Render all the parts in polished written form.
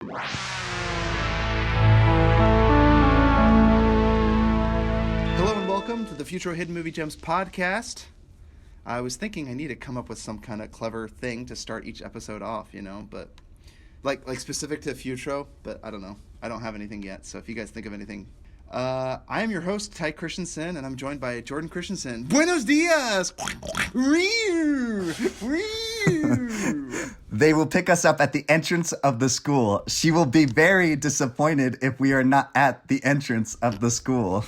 Hello and welcome to the Futro Hidden Movie Gems podcast. I was thinking I need to come up with some kind of clever thing to start each episode off, but like specific to Futro, but I don't know. I don't have anything yet, so if you guys think of anything. I am your host, Ty Christensen, and I'm joined by Jordan Christensen. Buenos dias! They will pick us up at the entrance of the school. She will be very disappointed if we are not at the entrance of the school.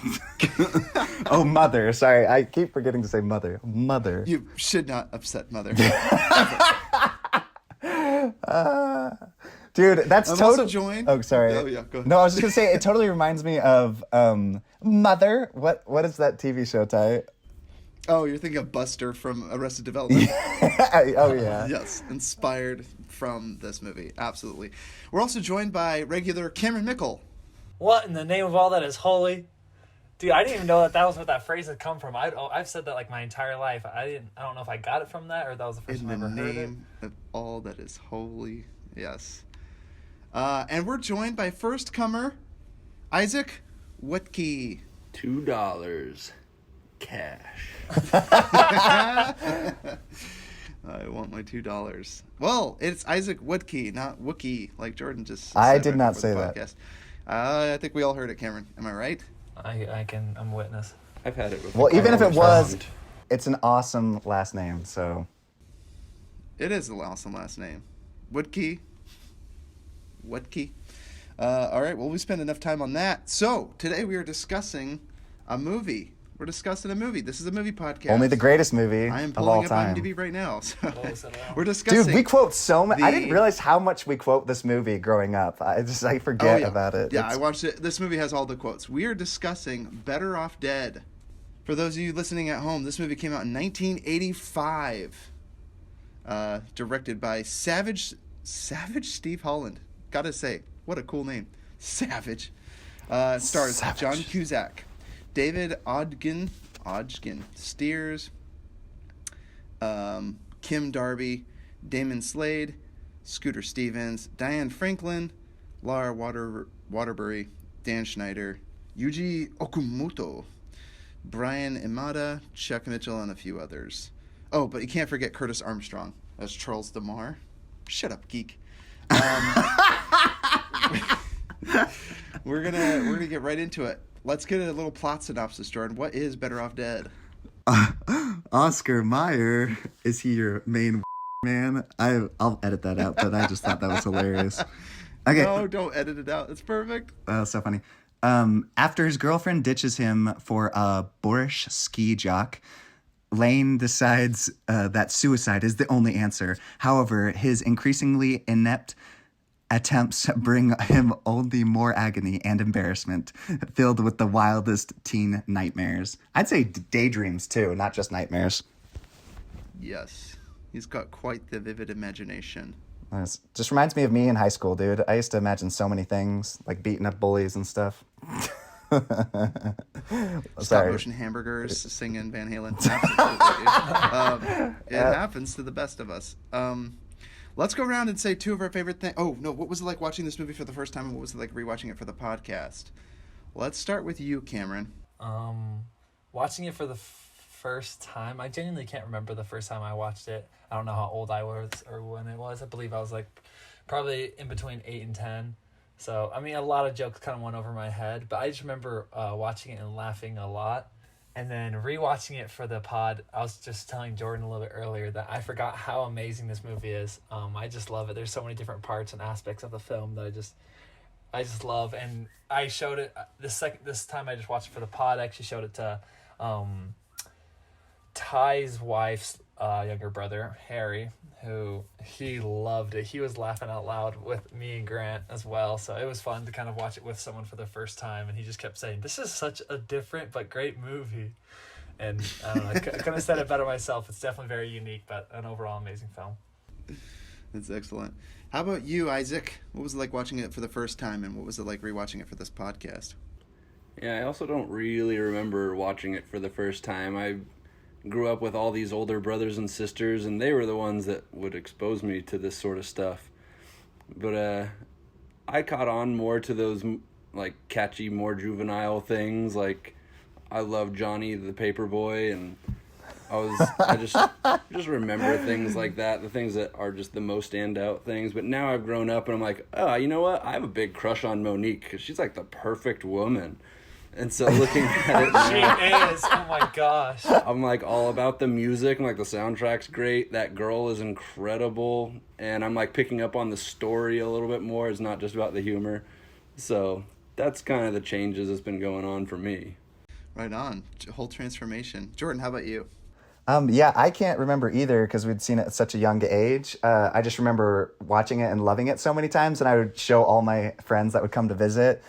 Oh, mother. Sorry, I keep forgetting to say mother. Mother. You should not upset mother. Dude, that's totally... also joined... Oh, sorry. Oh, yeah, go ahead. No, I was just going to say, it totally reminds me of Mother. What is that TV show, Ty? Oh, you're thinking of Buster from Arrested Development. Oh, yeah. Yes, inspired from this movie. Absolutely. We're also joined by regular Cameron Mickle. What in the name of all that is holy? Dude, I didn't even know that was what that phrase had come from. I've said that like my entire life. I don't know if I got it from that or that was the first time I ever heard it. In the name of all that is holy. Yes. And we're joined by first comer, Isaac Whitkey. $2 cash. I want my $2. Well, it's Isaac Whitkey, not Wookie, like Jordan just said. I did not say that. I think we all heard it, Cameron. Am I right? I'm a witness. I've had it with. Well, even if it was, it's an awesome last name, so. It is an awesome last name. Whitkey. All right, well, we spent enough time on that. So, today we are discussing a movie. We're discussing a movie. This is a movie podcast. Only the greatest movie I am of all pulling time. up IMDb right now. So we're discussing. Dude, we quote so much. I didn't realize how much we quote this movie growing up. I forget about it. Yeah, I watched it. This movie has all the quotes. We are discussing Better Off Dead. For those of you listening at home, this movie came out in 1985. Directed by Savage Steve Holland. Gotta say, what a cool name. Savage. Stars Savage. John Cusack, David Odgen, Steers, Kim Darby, Damon Slade, Scooter Stevens, Diane Franklin, Laura Waterbury, Dan Schneider, Yuji Okamoto, Brian Imada, Chuck Mitchell, and a few others. Oh, but you can't forget Curtis Armstrong as Charles DeMar. Shut up, geek. We're gonna get right into it. Let's get a little plot synopsis, Jordan. What is Better Off Dead? Oscar Mayer, is he your main man? I'll edit that out, but I just thought that was hilarious. Okay. No, don't edit it out. It's perfect. So funny. After his girlfriend ditches him for a boorish ski jock, Lane decides that suicide is the only answer. However, his increasingly inept attempts bring him only more agony and embarrassment, filled with the wildest teen nightmares. I'd say daydreams, too, not just nightmares. Yes. He's got quite the vivid imagination. This just reminds me of me in high school, dude. I used to imagine so many things, like beating up bullies and stuff. Stop motion hamburgers, singing Van Halen. Absolutely, it happens to the best of us. Let's go around and say two of our favorite things. Oh, no, what was it like watching this movie for the first time, and what was it like rewatching it for the podcast? Let's start with you, Cameron. Watching it for the first time, I genuinely can't remember the first time I watched it. I don't know how old I was or when it was. I believe I was like probably in between 8 and 10. So, I mean, a lot of jokes kind of went over my head, but I just remember watching it and laughing a lot. And then rewatching it for the pod, I was just telling Jordan a little bit earlier that I forgot how amazing this movie is. I just love it. There's so many different parts and aspects of the film that I just love. And I showed it this time I just watched it for the pod. I actually showed it to Ty's wife's younger brother, Harry, who he loved it. He was laughing out loud with me and Grant as well. So it was fun to kind of watch it with someone for the first time. And he just kept saying, this is such a different but great movie. And I don't know, I couldn't have said it better myself. It's definitely very unique, but an overall amazing film. That's excellent. How about you, Isaac? What was it like watching it for the first time, and what was it like rewatching it for this podcast? Yeah, I also don't really remember watching it for the first time. I grew up with all these older brothers and sisters, and they were the ones that would expose me to this sort of stuff. But I caught on more to those like catchy, more juvenile things. Like I love Johnny the Paperboy, and I just remember things like that, the things that are just the most standout things. But now I've grown up and I'm like, oh, you know what? I have a big crush on Monique because she's like the perfect woman. And so looking at it now, She is. Oh my gosh. I'm like all about the music. I'm like, the soundtrack's great. That girl is incredible. And I'm like picking up on the story a little bit more. It's not just about the humor. So that's kind of the changes that's been going on for me. Right on. Whole transformation. Jordan, how about you? Yeah, I can't remember either because we'd seen it at such a young age. I just remember watching it and loving it so many times, and I would show all my friends that would come to visit.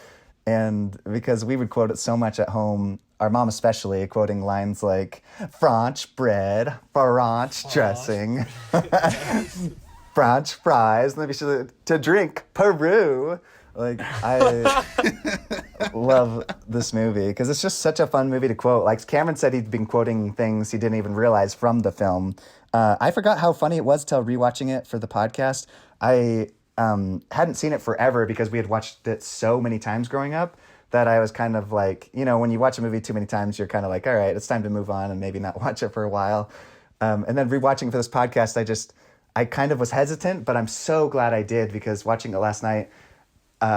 And because we would quote it so much at home, our mom especially, quoting lines like French bread, French dressing, French fries, and then she to drink Peru. Like, I love this movie because it's just such a fun movie to quote. Like Cameron said, he'd been quoting things he didn't even realize from the film. I forgot how funny it was till rewatching it for the podcast. I hadn't seen it forever because we had watched it so many times growing up that I was kind of like, you know, when you watch a movie too many times, you're kind of like, all right, it's time to move on and maybe not watch it for a while. And then rewatching for this podcast, I kind of was hesitant, but I'm so glad I did because watching it last night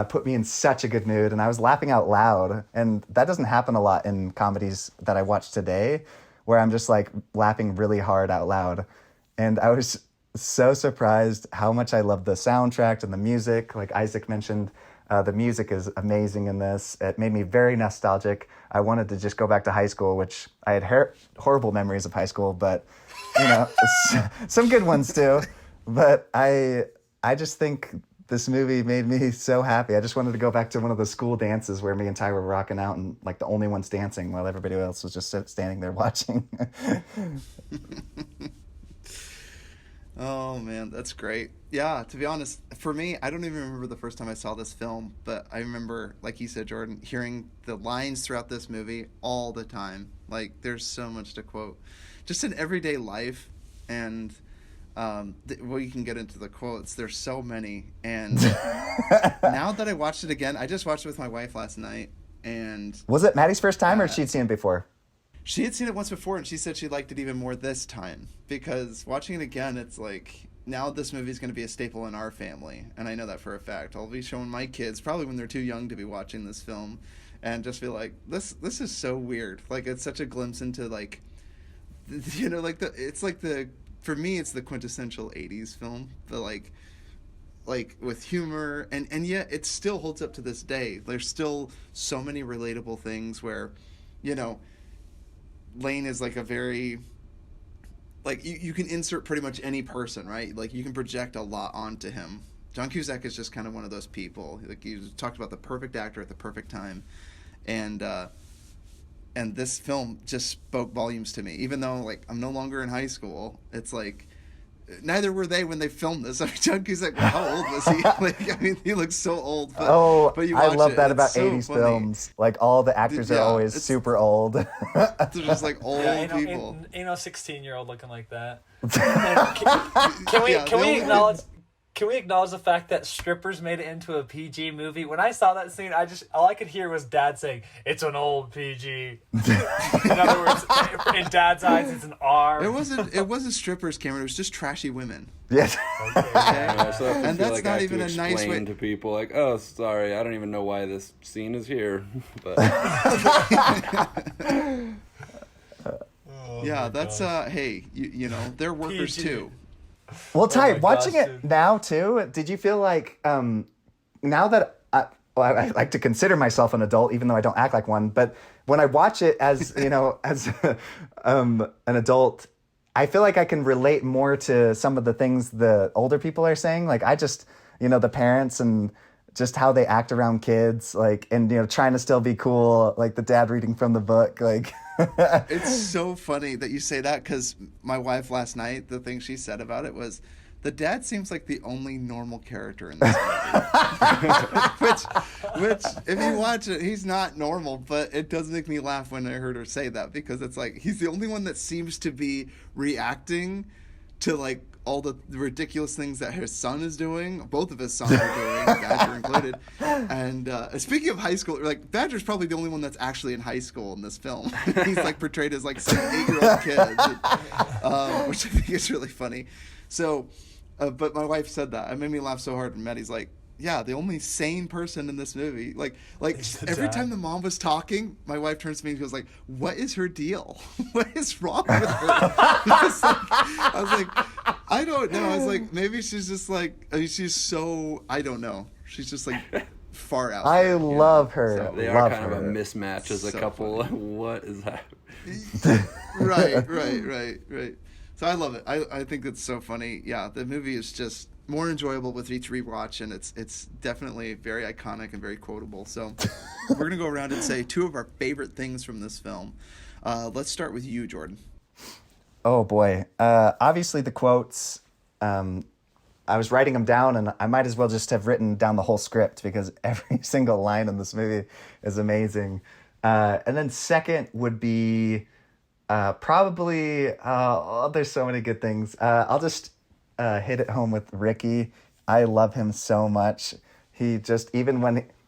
put me in such a good mood, and I was laughing out loud. And that doesn't happen a lot in comedies that I watch today, where I'm just like laughing really hard out loud. And I was so surprised how much I love the soundtrack and the music. Like Isaac mentioned, the music is amazing in this. It made me very nostalgic. I wanted to just go back to high school, which I had horrible memories of high school, but you know, some good ones too. But I just think this movie made me so happy. I just wanted to go back to one of the school dances where me and Ty were rocking out and like the only ones dancing while everybody else was just standing there watching. Oh man, that's great. Yeah, to be honest, for me, I don't even remember the first time I saw this film, but I remember, like you said, Jordan, hearing the lines throughout this movie all the time. Like, there's so much to quote. Just in everyday life, and well, you can get into the quotes. There's so many, and now that I watched it again, I just watched it with my wife last night, and was it Maddie's first time, or she'd seen it before? She had seen it once before, and she said she liked it even more this time because watching it again, it's like now this movie is going to be a staple in our family, and I know that for a fact. I'll be showing my kids probably when they're too young to be watching this film, and just be like, this is so weird. Like, it's such a glimpse into like, you know, like for me, it's the quintessential 80s film, the like with humor, and yet it still holds up to this day. There's still so many relatable things where, you know, Lane is like a very, like, you can insert pretty much any person, right? Like, you can project a lot onto him. John Cusack is just kind of one of those people. Like, you talked about the perfect actor at the perfect time, and this film just spoke volumes to me. Even though, like, I'm no longer in high school, it's like, neither were they when they filmed this. I mean, John Cusack, how old was he? Like, I mean, he looks so old. But you watch I love that about so 80s funny. films. Like, all the actors are always super old. They're just like old people. Ain't no 16-year-old looking like that. Can we acknowledge the fact that strippers made it into a PG movie? When I saw that scene, all I could hear was Dad saying, "It's an old PG." In other words, in Dad's eyes, it's an R. It wasn't strippers, Cameron. It was just trashy women. Yes. Okay. Yeah, so I And feel that's like not I have even to a nice way. explain to people like, oh, sorry, I don't even know why this scene is here. But Yeah, that's hey, you know, they're workers PG. too. Well, Ty, my watching gosh, it dude. now too, did you feel like now that I like to consider myself an adult, even though I don't act like one, but when I watch it as you know as an adult, I feel like I can relate more to some of the things the older people are saying. Like, I just, you know, the parents and just how they act around kids, like, and you know, trying to still be cool, like the dad reading from the book, like. It's so funny that you say that because my wife last night, the thing she said about it was, the dad seems like the only normal character in this movie. which, if you watch it, he's not normal, but it does make me laugh when I heard her say that because it's like he's the only one that seems to be reacting to like all the ridiculous things that his son is doing. Both of his sons are doing, Badger included. And speaking of high school, like Badger's probably the only one that's actually in high school in this film. He's like portrayed as like some 8-year-old kid, which I think is really funny. So, but my wife said that. It made me laugh so hard. And Maddie's like, yeah, the only sane person in this movie. Like every time the mom was talking, my wife turns to me and goes like, "What is her deal? What is wrong with her?" I was like, I don't know. I was like, maybe she's just like, I mean, she's so, I don't know. She's just like far out. I love her. So, They are kind of a mismatch as a couple. Funny. What is that? Right. So I love it. I think it's so funny. Yeah, the movie is just more enjoyable with each rewatch, and it's definitely very iconic and very quotable. So we're going to go around and say 2 of our favorite things from this film. Let's start with you, Jordan. Oh, boy. Obviously, the quotes, I was writing them down, and I might as well just have written down the whole script because every single line in this movie is amazing. And then second would be probably, there's so many good things. I'll just hit it home with Ricky. I love him so much. He just,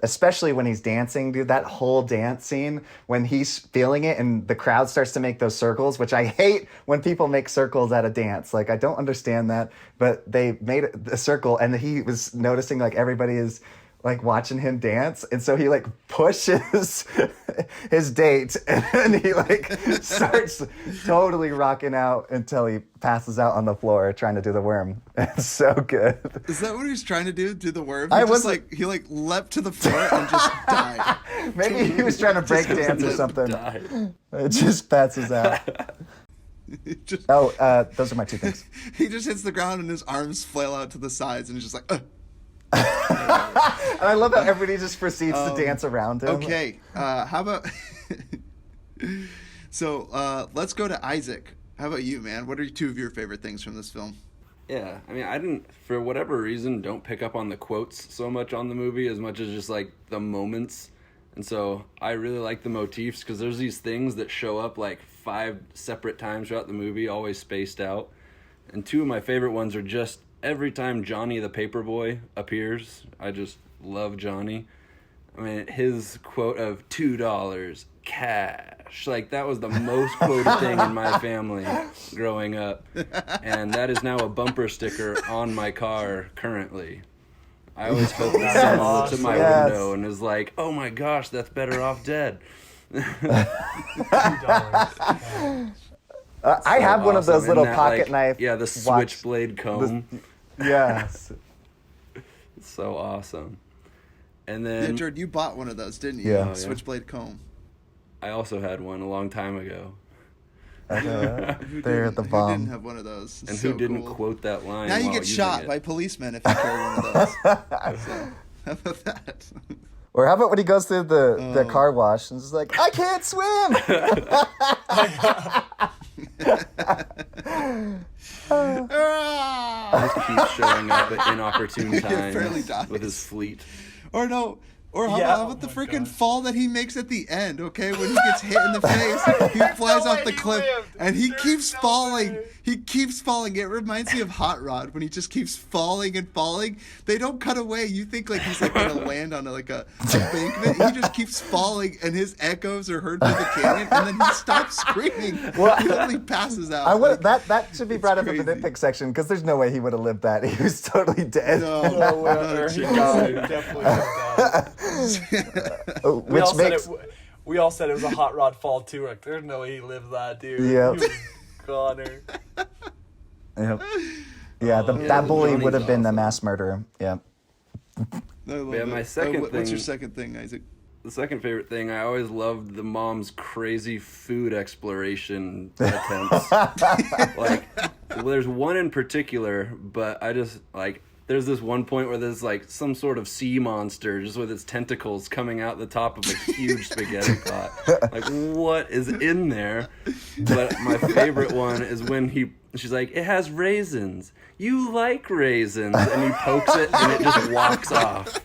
especially when he's dancing, dude, that whole dance scene, when he's feeling it and the crowd starts to make those circles, which I hate when people make circles at a dance. Like, I don't understand that, but they made a circle and he was noticing like everybody is like watching him dance, and so he like pushes his date and he like starts totally rocking out until he passes out on the floor trying to do the worm. It's so good. Is that what he was trying to do? Do the worm? He leapt to the floor and just died. Maybe he was trying to break dance or something. It just passes out. Those are my 2 things. He just hits the ground and his arms flail out to the sides and he's just like, And I love how everybody just proceeds to dance around him. Okay, how about... So, let's go to Isaac. How about you, man? What are 2 of your favorite things from this film? Yeah, I mean, I didn't, for whatever reason, don't pick up on the quotes so much on the movie as much as just, like, the moments. And so I really like the motifs because there's these things that show up, like, 5 separate times throughout the movie, always spaced out. And 2 of my favorite ones are just every time Johnny the Paperboy appears. I just love Johnny. I mean, his quote of $2 cash, like that was the most quoted thing in my family growing up, and that is now a bumper sticker on my car currently. I always hope that someone looks at my window and is like, "Oh my gosh, that's better off dead." $2. I have one of those little pocket knife. Yeah, the switchblade comb. Yes. It's so awesome. And then Jordan, you bought one of those, didn't you? Yeah. Switchblade comb. I also had one a long time ago. They're the bomb. Who didn't have one of those? And So who didn't cool. quote that line? Now you while get using shot it? by policemen if you carry one of those. So, how about that? Or how about when he goes through the car wash and is like, "I can't swim." Just keeps showing up at inopportune Fairly times dies. with his fleet. Or no. Or how about the freaking God. fall that he makes at the end, okay? When he gets hit in the face, he flies off the cliff, and he keeps falling. way. He keeps falling. It reminds me of Hot Rod when he just keeps falling and falling. They don't cut away. You think like he's like going to land on like a embankment. He just keeps falling, and his echoes are heard through the canyon, and then he stops screaming. Well, he only passes out. I would that should be brought up in the crazy. nitpick section because there's no way he would have lived that. He was totally dead. No, No way. no, He chance. definitely died. Which makes We all said it was a hot rod fall too. Like, there's no way he lived that, dude. Yep. He was goner. Yep. Yeah, that bully Johnny's would have been the awesome. mass murderer. Yeah. I love Yeah, it. my second What's your thing- second thing, Isaac? The second favorite thing, I always loved the mom's crazy food exploration attempts. Like, well, there's one in particular, but I just, like, there's this one point where there's, like, some sort of sea monster just with its tentacles coming out the top of a huge spaghetti pot. Like, what is in there? But my favorite one is when she's like, "It has raisins. You like raisins." And he pokes it and it just walks off.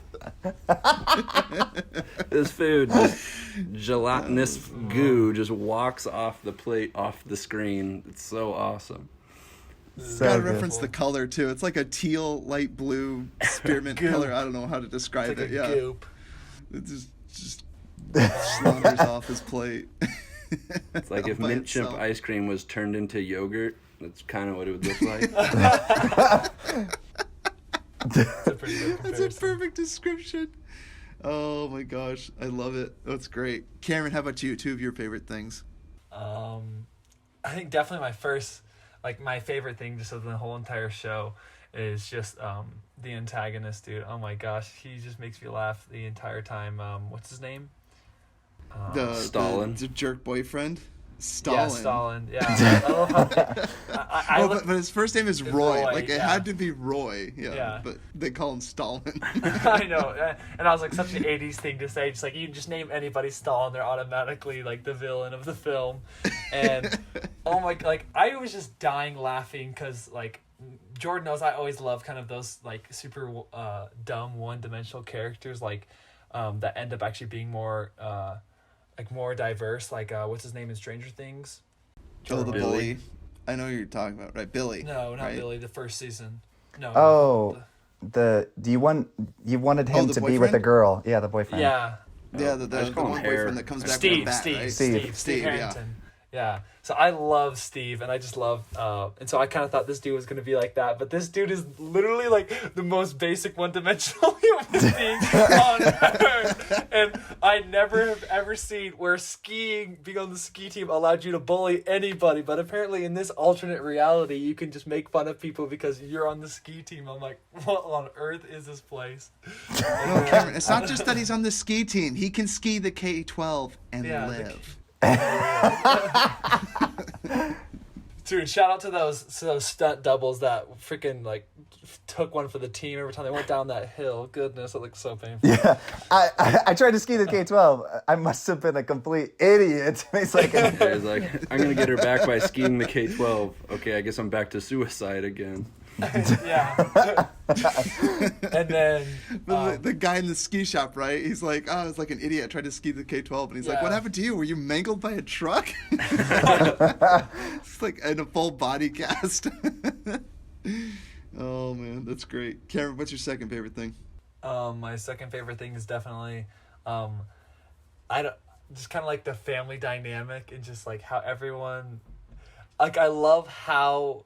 This food, just gelatinous goo, just walks off the plate, off the screen. It's so awesome. So Gotta good. reference the color too. It's like a teal, light blue spearmint color. I don't know how to describe It's like it. a Yeah, goop. it just slaughters off his plate. It's like if By mint chip itself. ice cream was turned into yogurt. That's kind of what it would look like. It's a pretty good That's a comparison. perfect description. Oh my gosh, I love it. That's great. Cameron, how about you? 2 of your favorite things. I think definitely my favorite thing just of the whole entire show is just the antagonist, dude. Oh my gosh, he just makes me laugh the entire time. What's his name? Stalin. The jerk boyfriend. Stalin. Yeah, Stalin. Yeah, I love how But his first name is Roy. Roy, Like, it yeah. had to be Roy. Yeah, Yeah. but they call him Stalin. I know, and I was like, such an '80s thing to say. Just like you just name anybody Stalin, they're automatically like the villain of the film. And oh my, like I was just dying laughing because like Jordan knows I always love kind of those like super dumb one-dimensional characters like that end up actually being more more diverse. Like what's his name in Stranger Things? Oh, the Billy. bully. I know who you're talking about, right? Billy. No, not right? Billy. The first season. No. Oh, you wanted him the to be with boyfriend? a girl. Yeah, the boyfriend. Yeah. Yeah, I the just call him one Hair. boyfriend that comes back Steve, with a bat, Steve, right? Steve Steve, yeah. Harrington. Yeah. So I love Steve, and I just love, and so I kind of thought this dude was going to be like that, but this dude is literally like the most basic one-dimensional human being on earth. And I never have ever seen where being on the ski team allowed you to bully anybody, but apparently in this alternate reality, you can just make fun of people because you're on the ski team. I'm like, what on earth is this place? No, Cameron, it's not just that he's on the ski team. He can ski the K-12 and Yeah, live. Dude, shout out to those stunt doubles that freaking like took one for the team every time they went down that hill. Goodness, it looked so painful. Yeah, I tried to ski the K-12. I must have been a complete idiot. He's like, He's like, I'm gonna get her back by skiing the K-12. Okay, I guess I'm back to suicide again. Yeah. And then But the guy in the ski shop, right? He's like, oh, I was like an idiot. I tried to ski the K-12. And he's like, Yeah. what happened to you? Were you mangled by a truck? It's like in a full body cast. Oh, man. That's great. Cameron, what's your second favorite thing? my second favorite thing is definitely just kind of like the family dynamic and just like how everyone, like I love how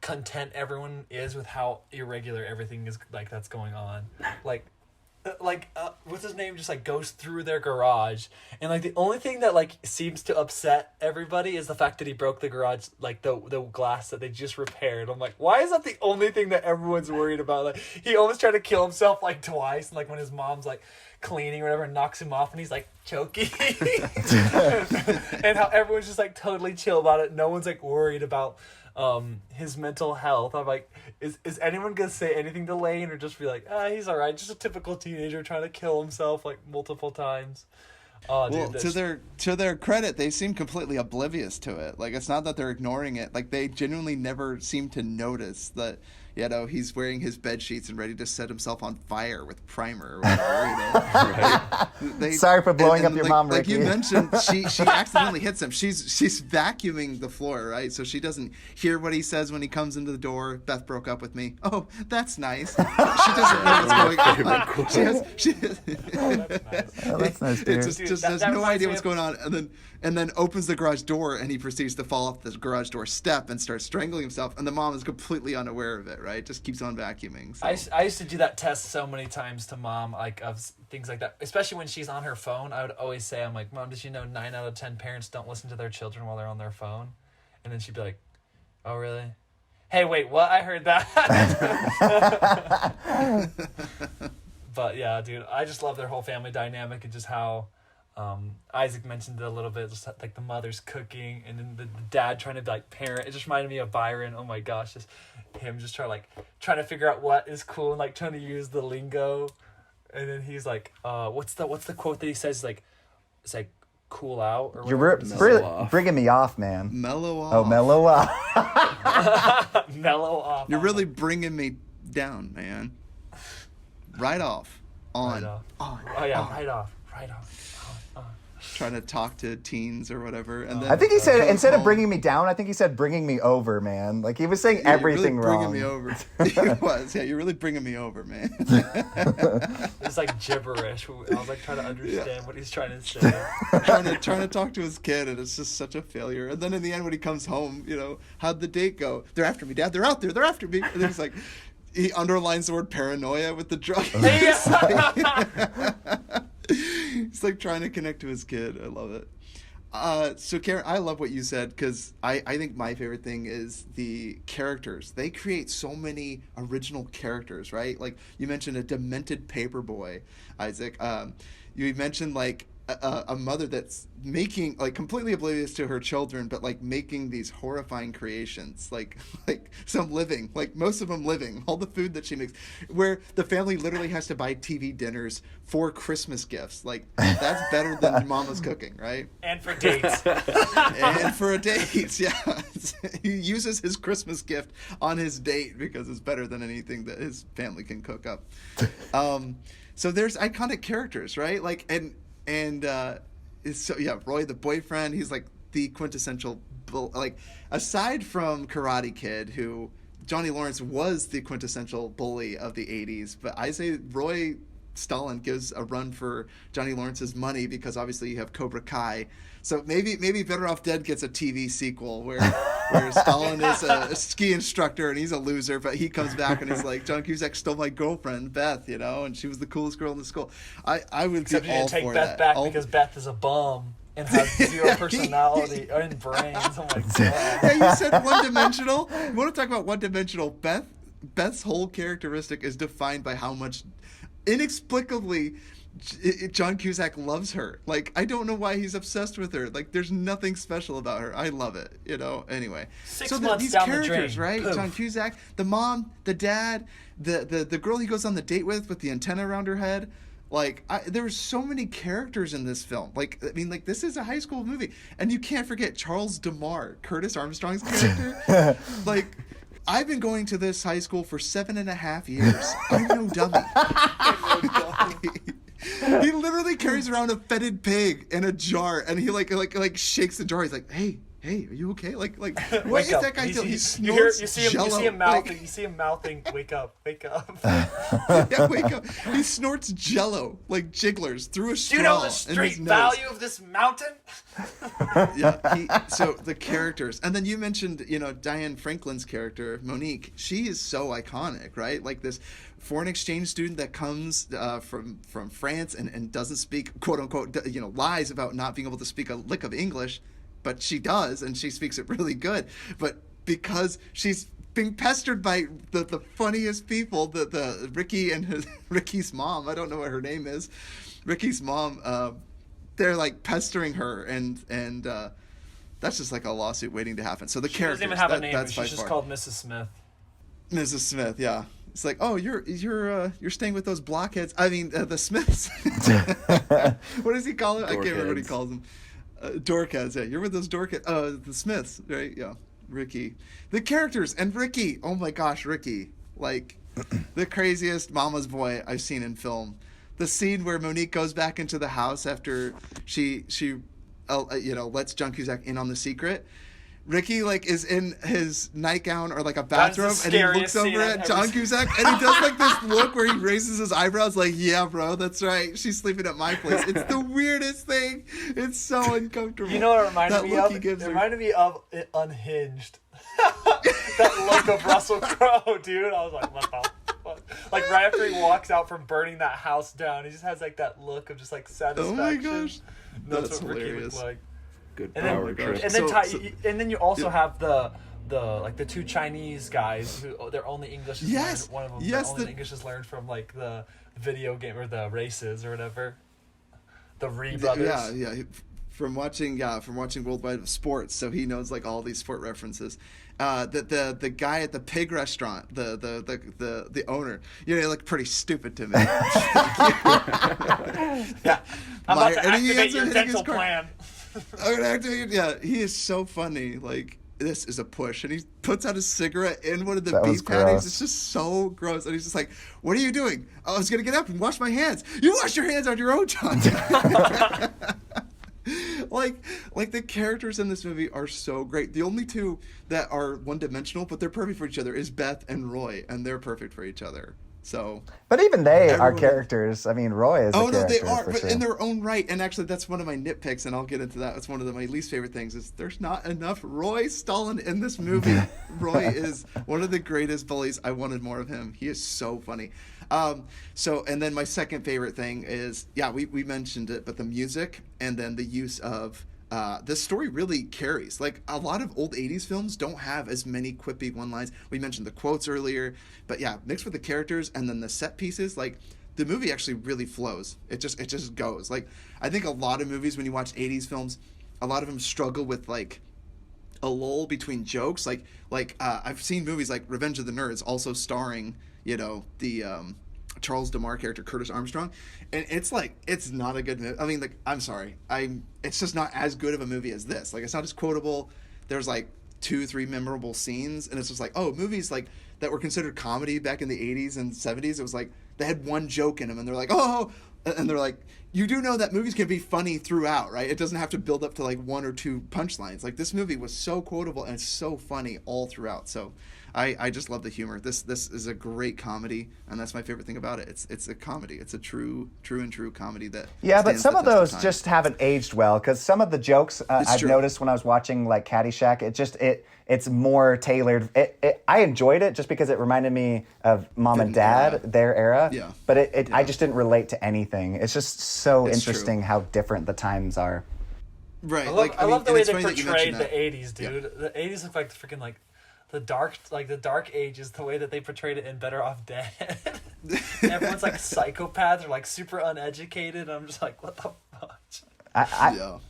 content everyone is with how irregular everything is, like that's going on. What's his name just like goes through their garage, and like the only thing that like seems to upset everybody is the fact that he broke the garage, like the glass that they just repaired. I'm like, why is that the only thing that everyone's worried about? Like he almost tried to kill himself like twice, and like when his mom's like cleaning or whatever and knocks him off and he's like choking. And how everyone's just like totally chill about it. No one's like worried about his mental health. I'm like, is anyone gonna say anything to Lane or just be like, he's all right, just a typical teenager trying to kill himself like multiple times? Oh, Well, dude, to their credit, they seem completely oblivious to it. Like, it's not that they're ignoring it. Like, they genuinely never seem to notice that, you know, he's wearing his bed sheets and ready to set himself on fire with primer or whatever, you know. Right? Sorry for blowing up your like, mom, Like you Ricky. mentioned, she accidentally hits him. She's vacuuming the floor, right? So she doesn't hear what he says when he comes into the door. Beth broke up with me. Oh, that's nice. She doesn't know what's going on. She has, that's nice. Oh, that's nice, it dude. just That has no reminds idea me what's of- going on, and then opens the garage door, and he proceeds to fall off the garage door step and starts strangling himself, and the mom is completely unaware of it, right? Just keeps on vacuuming. So. I used to do that test so many times to mom, like of things like that, especially when she's on her phone. I would always say, I'm like, Mom, did you know 9 out of 10 parents don't listen to their children while they're on their phone? And then she'd be like, oh, really? Hey, wait, what? I heard that. But yeah, dude, I just love their whole family dynamic and just how Isaac mentioned it a little bit, just like the mother's cooking and then the dad trying to like parent. It just reminded me of Byron. Oh my gosh, just him just trying to figure out what is cool and like trying to use the lingo. And then he's like, what's the quote that he says? It's like cool out or You're whatever. really off. bringing me off, man. Mellow off. Oh, mellow off. Mellow off. You're really bringing me down, man. Right off. On. Right off. On. Oh yeah, on. right off. trying to talk to teens or whatever. And then I think he said, goes instead of home. bringing me down, I think he said bringing me over, man. Like, he was saying Yeah, everything you're really wrong. bringing me over. He was. Yeah, you're really bringing me over, man. It's like gibberish. I was like trying to understand what he's trying to say. trying to talk to his kid, and it's just such a failure. And then in the end, when he comes home, how'd the date go? They're after me, Dad. They're out there. They're after me. And then he's like, he underlines the word paranoia with the drug. He's like trying to connect to his kid. I love it. So Karen, I love what you said, because I think my favorite thing is the characters. They create so many original characters, right? Like you mentioned a demented paperboy, Isaac. You mentioned like a mother that's making, like, completely oblivious to her children, but like making these horrifying creations, like some living, like most of them living, all the food that she makes, where the family literally has to buy TV dinners for Christmas gifts. Like, that's better than Mama's cooking, right? And for dates. And for a date, yeah. He uses his Christmas gift on his date because it's better than anything that his family can cook up. So there's iconic characters, right? Like, Roy the boyfriend, he's like the quintessential like, aside from Karate Kid, who Johnny Lawrence was the quintessential bully of the 80s, but I say Roy Stalin gives a run for Johnny Lawrence's money, because obviously you have Cobra Kai. So maybe Better Off Dead gets a TV sequel where Stalin is a ski instructor and he's a loser, but he comes back and he's like, John Cusack stole my girlfriend Beth, and she was the coolest girl in the school. I would Except be you all didn't take for Beth that. back because Beth is a bum and has zero personality and brains. Oh my god. Yeah, you said one-dimensional. You want to talk about one-dimensional? Beth's whole characteristic is defined by how much inexplicably John Cusack loves her. Like, I don't know why he's obsessed with her. Like, there's nothing special about her. I love it, Anyway, 6 months these down the characters, drain. right? Poof. John Cusack, the mom, the dad, the girl he goes on the date with the antenna around her head. Like, there were so many characters in this film. Like, I mean, like, this is a high school movie, and you can't forget Charles DeMar, Curtis Armstrong's character. Like, I've been going to this high school for 7.5 years. I'm no dummy. He literally carries around a fetid pig in a jar, and he like shakes the jar. He's like, hey, are you okay? Like what Wake is up. that guy doing? He You snorts see him mouthing. Like, You see him mouthing. Wake up. yeah, wake up. He snorts Jello like jigglers through a straw. Do you know the in street his nose. value of this mountain? Yeah, so the characters, and then you mentioned, Diane Franklin's character, Monique. She is so iconic, right? Like this foreign exchange student that comes from France and doesn't speak, quote unquote, lies about not being able to speak a lick of English, but she does, and she speaks it really good. But because she's being pestered by the funniest people, the Ricky and Ricky's mom, I don't know what her name is, Ricky's mom, they're like pestering her, and that's just like a lawsuit waiting to happen. So the characters, She doesn't even have a name. that's She's by just far. called Mrs. Smith. Mrs. Smith, yeah. It's like, oh, you're staying with those blockheads. I mean, the Smiths. What does he call it? I can't remember what he calls them. Dorkheads. Yeah, you're with those dorkheads. The Smiths, right? Yeah. Ricky, the characters, and Ricky. Oh my gosh, Ricky, like the craziest mama's boy I've seen in film. The scene where Monique goes back into the house after she lets John Cusack in on the secret. Ricky like is in his nightgown or like a bathrobe, and he looks over at John Cusack, and he does like this look where he raises his eyebrows, like, "Yeah, bro, that's right. She's sleeping at my place." It's the weirdest thing. It's so uncomfortable. You know what it reminded me of? It reminded me of Unhinged. That look of Russell Crowe, dude. I was like, what the fuck? Like right after he walks out from burning that house down, he just has like that look of just like satisfaction. Oh my gosh, That's what hilarious. Ricky looked like. Good And power then, trip. and then, So- and then you also have the two Chinese guys who their only English is Yes. learned, one of them Yes, their only the- English is learned from like the video game or the races or whatever. The Ree brothers. Yeah. From watching Worldwide Sports, so he knows like all these sport references. The guy at the pig restaurant, the owner, he looked pretty stupid to me. Yeah. I'm about to And he activate ends your up hitting his dental car. plan. I'm gonna activate. Yeah, he is so funny. Like, this is a push, and he puts out a cigarette in one of the That was beef patties. gross. It's just so gross, and he's just like, "What are you doing?" "Oh, I was gonna get up and wash my hands." "You wash your hands on your own time." like the characters in this movie are so great. The only two that are one-dimensional, but they're perfect for each other, is Beth and Roy, and they're perfect for each other. So, but even they are characters. I mean, Roy is. Oh a no, they character, are, for but sure. in their own right. And actually, that's one of my nitpicks, and I'll get into that. It's one of my least favorite things. Is there's not enough Roy Stalin in this movie. Roy is one of the greatest bullies. I wanted more of him. He is so funny. So, and then my second favorite thing is, we mentioned it, but the music and then the use of. This story really carries. Like, a lot of old 80s films don't have as many quippy one-lines. We mentioned the quotes earlier, but mixed with the characters and then the set pieces, like, the movie actually really flows. It just goes. Like, I think a lot of movies, when you watch 80s films, a lot of them struggle with, like, a lull between jokes. I've seen movies like Revenge of the Nerds also starring, the Charles DeMar character, Curtis Armstrong, and it's not a good movie. I mean, like, I'm sorry, it's just not as good of a movie as this. Like, it's not as quotable. There's like 2-3 memorable scenes, and it's just like, oh, movies like that were considered comedy back in the 80s and 70s, it was like they had one joke in them, and they're like, oh, and they're like, you do know that movies can be funny throughout, right? It doesn't have to build up to like 1 or 2 punchlines. Like, this movie was so quotable and it's so funny all throughout. So I just love the humor. This is a great comedy, and that's my favorite thing about it. It's a comedy. It's a true comedy that. Yeah, but stands some the of test those time. just haven't aged well, because some of the jokes I've true. noticed when I was watching like Caddyshack, it's more tailored. I enjoyed it just because it reminded me of Mom and Dad, their era. Yeah. But I just didn't relate to anything. It's just so It's interesting true. how different the times are. Right. I love the way they portrayed portrayed the 80s, dude. The 80s look like the freaking like the dark ages, the way that they portrayed it in Better Off Dead. Everyone's like psychopaths or like super uneducated. I'm just like, what the fuck?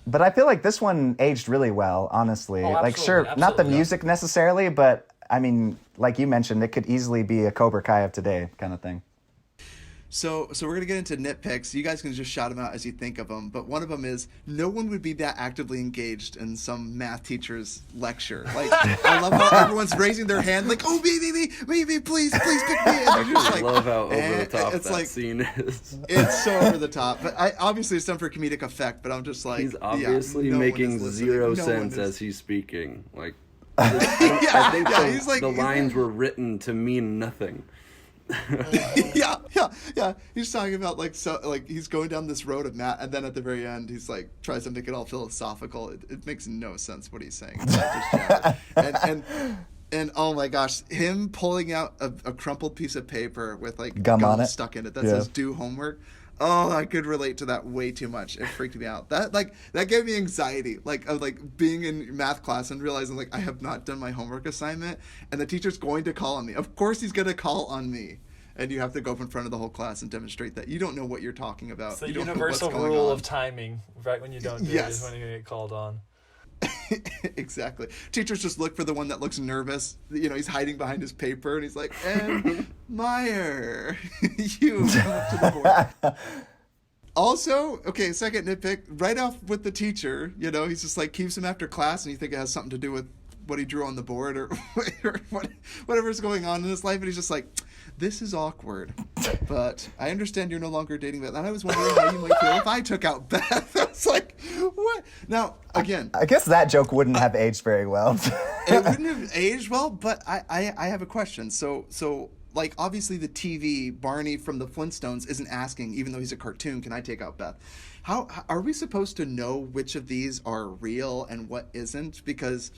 But I feel like this one aged really well, honestly. Oh, like, sure, absolutely, not the yeah. music necessarily, but I mean, like you mentioned, it could easily be a Cobra Kai of today kind of thing. So we're gonna get into nitpicks. You guys can just shout them out as you think of them. But one of them is, no one would be that actively engaged in some math teacher's lecture. Like, I love how everyone's raising their hand, like, oh, me, please pick me. And you're just I like, love how over the top it's that like, scene is. It's so over the top. But obviously it's done for comedic effect. But I'm just like, He's obviously no one making is listening. zero No sense one is. as he's speaking. Like, I think he's like, the lines were written to mean nothing. yeah. He's talking about like he's going down this road of math, and then at the very end, he's like tries to make it all philosophical. It makes no sense what he's saying. It's just and oh my gosh, him pulling out a crumpled piece of paper with like Gum on it stuck in it that says "do homework." Oh, I could relate to that way too much. It freaked me out. That gave me anxiety, of being in math class and realizing like I have not done my homework assignment, and the teacher's going to call on me. Of course, he's going to call on me, and you have to go up in front of the whole class and demonstrate that you don't know what you're talking about. It's the You don't know what's universal going rule on. of timing. Right when you don't do it is when you're gonna get called on. Exactly. Teachers just look for the one that looks nervous. He's hiding behind his paper, and he's like, and Meyer, you come up to the board. Also, okay, second nitpick, right off with the teacher, he's just like keeps him after class, and you think it has something to do with what he drew on the board or whatever's going on in his life, and he's just like, this is awkward, but I understand you're no longer dating Beth. And I was wondering how you might feel if I took out Beth. I was like, what? Now, again, I guess that joke wouldn't have aged very well. it wouldn't have aged well, but I have a question. So like, obviously the TV, Barney from the Flintstones isn't asking, even though he's a cartoon, can I take out Beth? How are we supposed to know which of these are real and what isn't? Because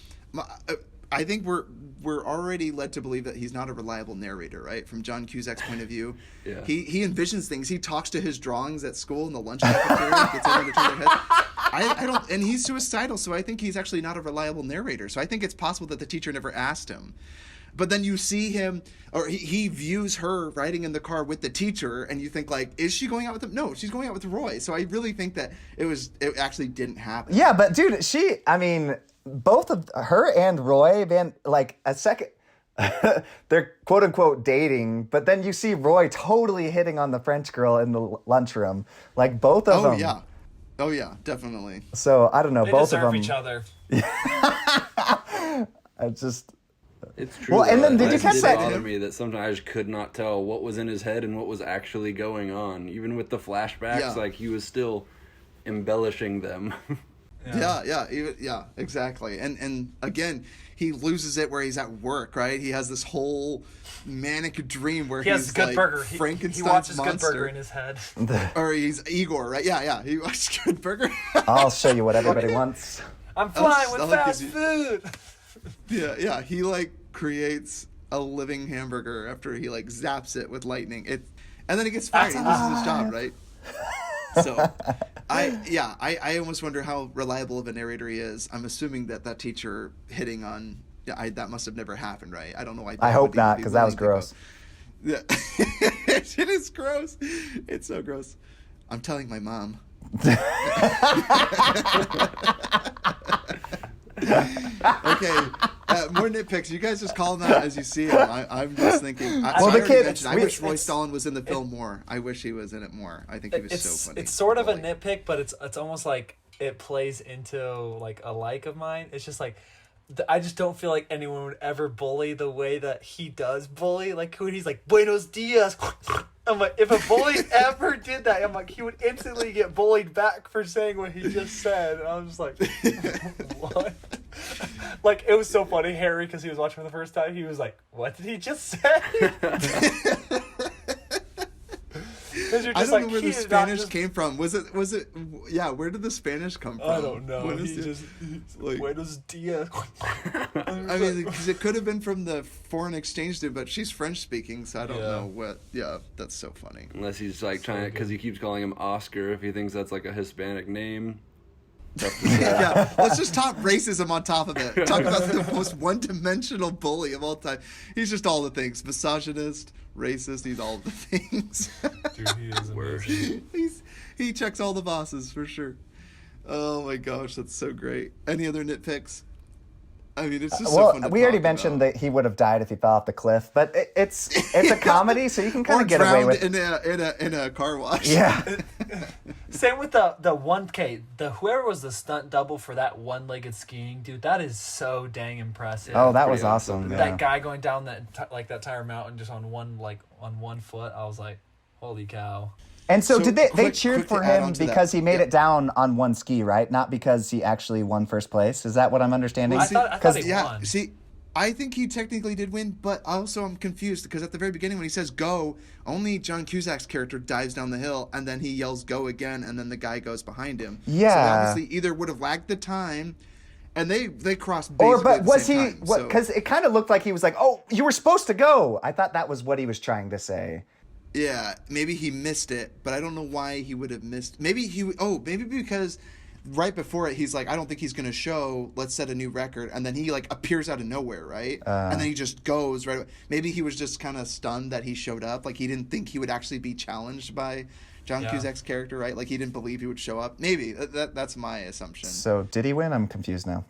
I think we're already led to believe that he's not a reliable narrator, right? From John Cusack's point of view, Yeah. He envisions things. He talks to his drawings at school in the lunch cafeteria, gets everyone to turn their heads. I don't, and he's suicidal, so I think he's actually not a reliable narrator. So I think it's possible that the teacher never asked him. But then you see him, or he views her riding in the car with the teacher, and you think like, is she going out with him? No, she's going out with Roy. So I really think that it actually didn't happen. Yeah, but dude, both of her and Roy, man, like a second, they're quote unquote dating, but then you see Roy totally hitting on the French girl in the lunchroom, like both of them. Oh yeah, definitely. So I don't know, They both of deserve them. each other. It's true. Well, and then though. did you It catch did that- bother me that sometimes I just could not tell what was in his head and what was actually going on. Even with the flashbacks, Yeah. like he was still embellishing them. Yeah, exactly. And again, he loses it where he's at work, right? He has this whole manic dream where He has he's Good like Burger. Frankenstein's He watches monster. Good Burger in his head. Or he's Igor, right? Yeah. He watches Good Burger. I'll show you what everybody wants. I'm flying with I'll fast give food. Yeah. He like creates a living hamburger after he like zaps it with lightning. And then he gets fired. He loses his job, right? So, I almost wonder how reliable of a narrator he is. I'm assuming that teacher hitting on that must have never happened, right? I don't know why. I hope not, because that was gross. Yeah, it is gross. It's so gross. I'm telling my mom. Okay, more nitpicks. You guys just call them out as you see them. I'm just thinking. I wish Roy Stalin was in the film more. I wish he was in it more. I think he was so funny. It's sort of a nitpick, but it's almost like it plays into like a like of mine. It's just like I just don't feel like anyone would ever bully the way that he does bully. Like when he's like Buenos dias. I'm like, if a bully ever did that, I'm like, he would instantly get bullied back for saying what he just said. And I was just like, what? Like, it was so funny, Harry, because he was watching for the first time. He was like, what did he just say? I don't know where the Spanish came from. Was it? Yeah, where did the Spanish come from? I don't know. He's like, Buenos dias. I mean, because it could have been from the foreign exchange dude, but she's French speaking, so I don't know what. Yeah, that's so funny. Unless he's like trying to, because he keeps calling him Oscar if he thinks that's like a Hispanic name. Yeah, let's just top racism on top of it. Talk about the most one-dimensional bully of all time. He's just all the things. Misogynist, racist, he's all of the things. Dude, he is amazing. He checks all the boxes for sure. Oh my gosh, that's so great. Any other nitpicks? I mean, it's just so fun to we already talk mentioned about. that he would have died if he fell off the cliff, but it's a comedy, so you can kind of get away with in a car wash. Yeah. Same with the 1K. Whoever was the stunt double for that one-legged skiing, dude, that is so dang impressive. Oh, that was awesome. Yeah. That guy going down that entire mountain just on one foot. I was like, holy cow. And so did they quick cheered for to add him on to because that. he made it down on one ski, right? Not because he actually won first place. Is that what I'm understanding? I thought he won. See, I think he technically did win, but also I'm confused because at the very beginning when he says go, only John Cusack's character dives down the hill and then he yells go again and then the guy goes behind him. Yeah. So they obviously either would have lagged the time and they crossed basically But at the was same he, time. because it kind of looked like he was like, oh, you were supposed to go. I thought that was what he was trying to say. Yeah, maybe he missed it, but I don't know why he would have missed. Maybe because right before it, he's like, I don't think he's going to show. Let's set a new record, and then he like appears out of nowhere, right? And then he just goes right away. Maybe he was just kind of stunned that he showed up. Like he didn't think he would actually be challenged by John Cusack's character, right? Like he didn't believe he would show up. Maybe that's my assumption. So did he win? I'm confused now.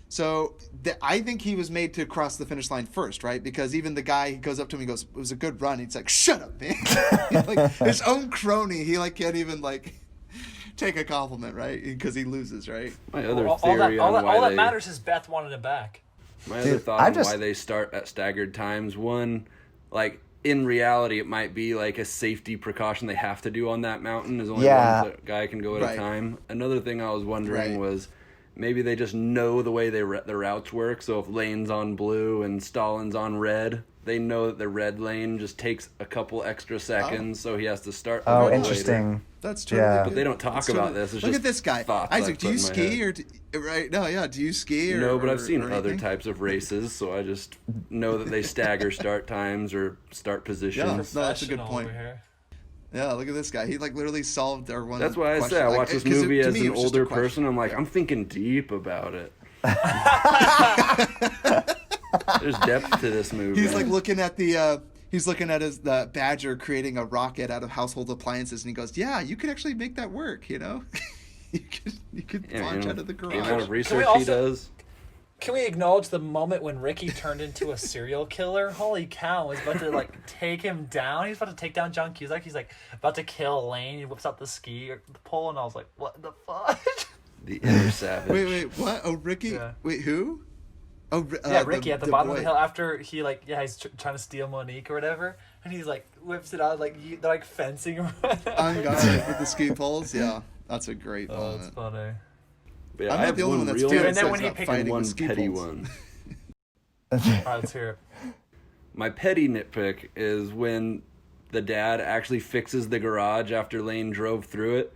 So I think he was made to cross the finish line first, right? Because even the guy goes up to him and goes, "It was a good run." He's like, "Shut up, man!" Like his own crony, he like can't even like take a compliment, right? Because he loses, right? My other theory on why all that matters is Beth wanted it back. My other thought on why they start at staggered times. One, like in reality, it might be like a safety precaution they have to do on that mountain. Is only one guy can go at a time. Another thing I was wondering was, maybe they just know the way the routes work. So if Lane's on blue and Stalin's on red, they know that the red lane just takes a couple extra seconds, so he has to start. Oh, interesting. Later. That's true. Yeah. But they don't talk about this. It's Look just at this guy, Isaac. Do you ski or right? No, yeah. Do you ski or no? But I've seen or other anything? types of races, so I just know that they stagger start times or start positions. No, that's a good point. Over here. Yeah, look at this guy. He like literally solved our one. That's why I say I watch this movie as an older person. I'm like, I'm thinking deep about it. There's depth to this movie. He's like looking at the the Badger creating a rocket out of household appliances, and he goes, "Yeah, you could actually make that work. You know, you could launch out of the The amount garage." of research he does. Can we acknowledge the moment when Ricky turned into a serial killer? Holy cow! He's about to like take him down. He's about to take down John Cusack. He's like about to kill Lane. He whips out the ski pole, and I was like, "What the fuck?" The inner savage. Wait, what? Oh, Ricky. Yeah. Wait, who? Oh, Ricky at the bottom of the hill after he he's trying to steal Monique or whatever, and he's like whips it out like they're like fencing around. Unguarded with the ski poles. Yeah, that's a great Oh, moment. that's funny. Yeah, I'm I not have the only one one that's real feeling and then so when he about picked fighting one with ski petty poles. one. All right, let's hear it. My petty nitpick is when the dad actually fixes the garage after Lane drove through it.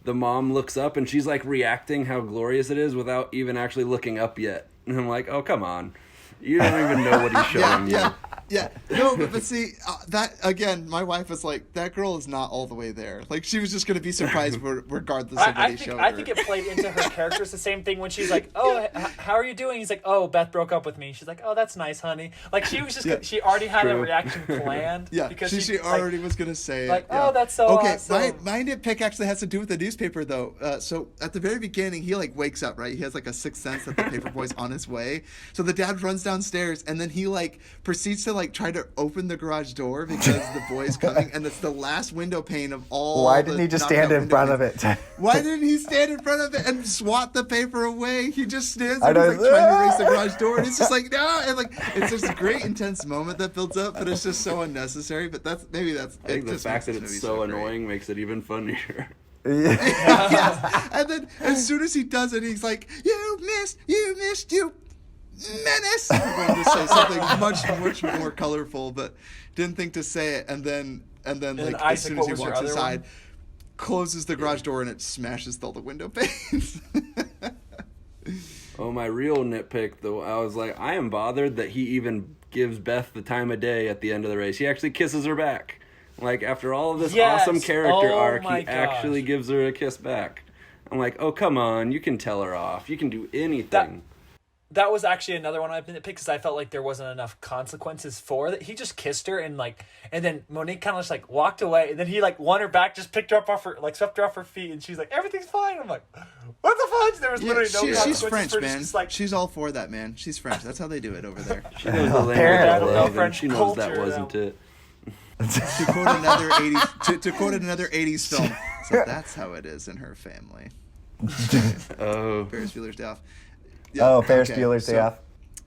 The mom looks up and she's like reacting how glorious it is without even actually looking up yet. And I'm like, oh, come on. You don't even know what he's showing you. Yeah. No, but see, that, again, my wife was like, that girl is not all the way there. Like, she was just going to be surprised regardless of what he showed her. I think it played into her character. It's the same thing when she's like, oh, how are you doing? He's like, oh, Beth broke up with me. She's like, oh, that's nice, honey. Like, she was just, she already had a reaction planned. Yeah, because she already was going to say like, it. oh, that's so awesome. Okay, my nitpick actually has to do with the newspaper, though. So, at the very beginning, he, like, wakes up, right? He has, like, a sixth sense that the paperboy's on his way. So, the dad runs downstairs, and then he, like, proceeds to, like, try to open the garage door because the boy's coming, and it's the last window pane of all. Why didn't he just stand in front of it? Why didn't he stand in front of it and swat the paper away? He just stands there, he's like trying to erase the garage door, and it's just like, no, and like it's just a great intense moment that builds up, but it's just so unnecessary. But that's I think the fact that it's so annoying makes it even funnier. Yes. And then as soon as he does it, he's like, you missed, you menace. I wanted to say something much more colorful, but didn't think to say it. And then like as Isaac, soon as he what was your walks other inside, one? closes the garage door and it smashes all the window panes. Oh, my real nitpick, though, I was like, I am bothered that he even gives Beth the time of day at the end of the race. He actually kisses her back. Like, after all of this awesome character arc, he actually gives her a kiss back. I'm like, oh, come on, you can tell her off. You can do anything. That was actually another one I've been picked because I felt like there wasn't enough consequences for that. He just kissed her and then Monique kind of just like walked away, and then he like won her back, just picked her up off her, like swept her off her feet, and she's like, everything's fine. I'm like, what the fudge? There was literally no consequences. She's French, for man. just, like, she's all for that, man. She's French. That's how they do it over there. She knows the language Apparently. of love, and French she knows that culture, wasn't it. to quote another 80s to quote another 80s film. So that's how it is in her family. Oh. Ferris Bueller's Day Off. Ferris Bueller's Day Off.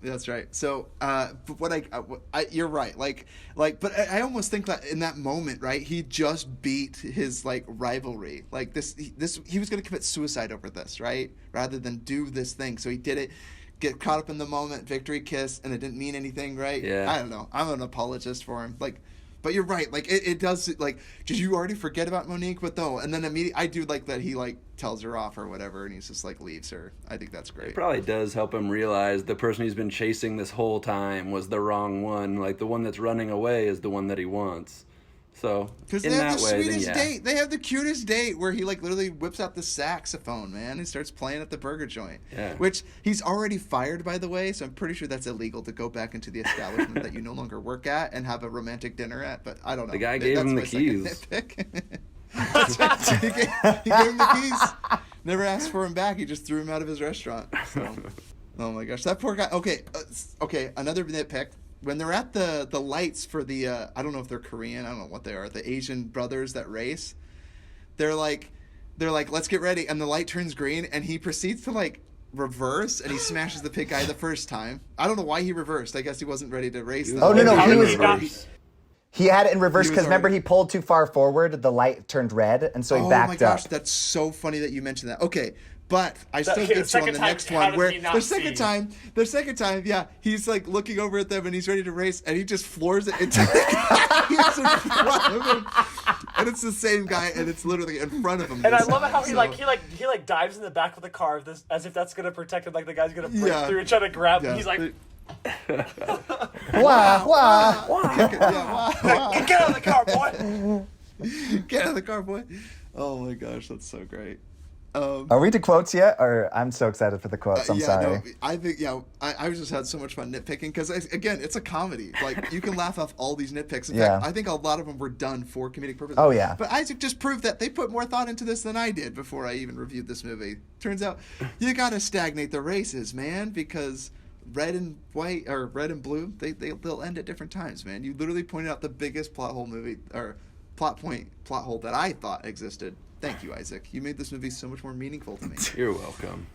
That's right. So, but what you're right. But I almost think that in that moment, right, he just beat his like rivalry. Like he was going to commit suicide over this, right, rather than do this thing. So he did it, get caught up in the moment, victory kiss, and it didn't mean anything, right? Yeah. I don't know. I'm an apologist for him. But you're right. Like it does. Like, did you already forget about Monique? But no. And then immediately, I do like that he like tells her off or whatever, and he's just like leaves her. I think that's great. It probably does help him realize the person he's been chasing this whole time was the wrong one. Like the one that's running away is the one that he wants. So because in they have that the way, sweetest then yeah. date. They have the cutest date where he like literally whips out the saxophone, man, and starts playing at the burger joint. Yeah. Which he's already fired, by the way. So I'm pretty sure that's illegal to go back into the establishment that you no longer work at and have a romantic dinner at. But I don't know. The guy gave him the keys. That's right. He gave him the keys. Never asked for him back. He just threw him out of his restaurant. So, oh my gosh, that poor guy. Okay. Another nitpick. When they're at the lights for the I don't know if they're Korean, I don't know what they are, the Asian brothers that race, they're like let's get ready, and the light turns green and he proceeds to like reverse and he smashes the pig guy the first time. I don't know why he reversed. I guess he wasn't ready to race them. Oh no, he had it in reverse because remember he pulled too far forward, the light turned red, and so he backed up. Oh my gosh, that's so funny that you mentioned that. Okay. But I still get you on the next one where the second time, yeah, he's like looking over at them and he's ready to race and he just floors it into the guy who's in front of him. And it's the same guy and it's literally in front of him. And I love how he dives in the back of the car as if that's gonna protect him, like the guy's gonna break through and try to grab him. He's like wah. Get out of the car, boy. Get out of the car, boy. Oh my gosh, that's so great. Are we to quotes yet? Or I'm so excited for the quotes. I'm sorry. No, I think I just had so much fun nitpicking because again, it's a comedy. Like you can laugh off all these nitpicks. In fact, I think a lot of them were done for comedic purposes. Oh yeah. But Isaac just proved that they put more thought into this than I did before I even reviewed this movie. Turns out you gotta stagnate the races, man, because red and white or red and blue, they'll end at different times, man. You literally pointed out the biggest plot hole that I thought existed. Thank you, Isaac. You made this movie so much more meaningful to me. You're welcome.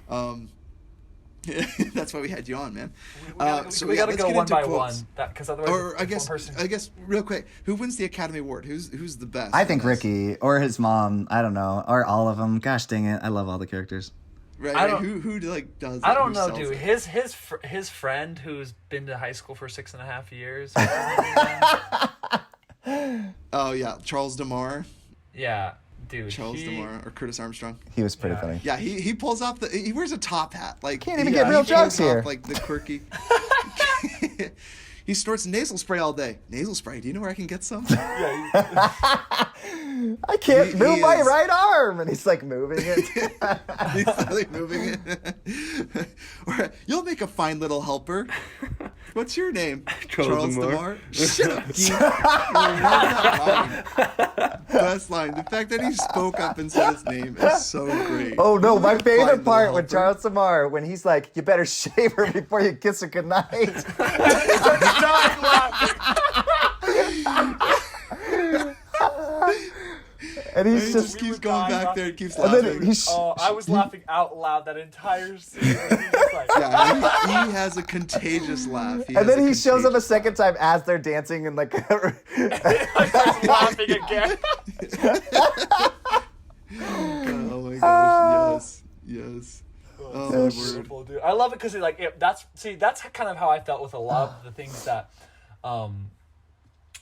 That's why we had you on, man. We gotta go one by one, because otherwise, or I guess, real quick, who wins the Academy Award? Who's the best? I think Ricky or his mom. I don't know, or all of them. Gosh dang it, I love all the characters. Right? I don't- Who like does? I it? don't Who know, sells dude. it? His friend who's been to high school for 6.5 years. What's his name again? Oh yeah, Charles DeMar. Yeah, dude. Charles DeMar or Curtis Armstrong. He was pretty Yeah. funny. Yeah, he pulls off he wears a top hat. Like Can't even he- get real he pulls jokes here. off, like the quirky. He snorts nasal spray all day. Nasal spray. Do you know where I can get some? I can't He move my is- right arm, and he's like moving it. He's slowly moving it. Or, you'll make a fine little helper. What's your name? Charles DeMar. Shut up, geek. Best line. The fact that he spoke up and said his name is so great. Oh no, my Fine favorite little part when helper. Charles Samar, when he's like, "You better shave her before you kiss her goodnight." And He he's just just, keeps were going dying back there and keeps and then laughing. he's, Oh, I was laughing out loud that entire scene. He's just like, Yeah, he has a contagious laugh. and then he shows up a second time as they're dancing and like. starts laughing again. Oh my gosh! Yes. Oh my word. Beautiful, dude. I love it because that's kind of how I felt with a lot of the things that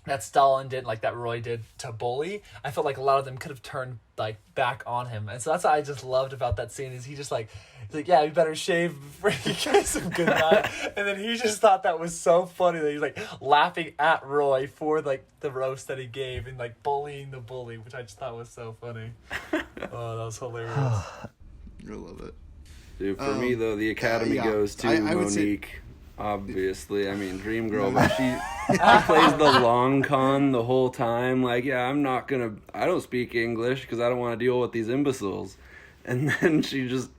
that Stalin did, like that Roy did to Bully. I felt like a lot of them could have turned like back on him, and so that's what I just loved about that scene. Is he just like, he's like, yeah, you better shave before you kiss him goodnight, and then he just thought that was so funny that he's like laughing at Roy for like the roast that he gave and like bullying the bully, which I just thought was so funny. Oh, that was hilarious. I love it. Dude, for me though, the Academy yeah. goes to I would say- Monique. Obviously, I mean, Dream Girl, but she plays the long con the whole time. Like, yeah, I don't speak English because I don't want to deal with these imbeciles. And then she just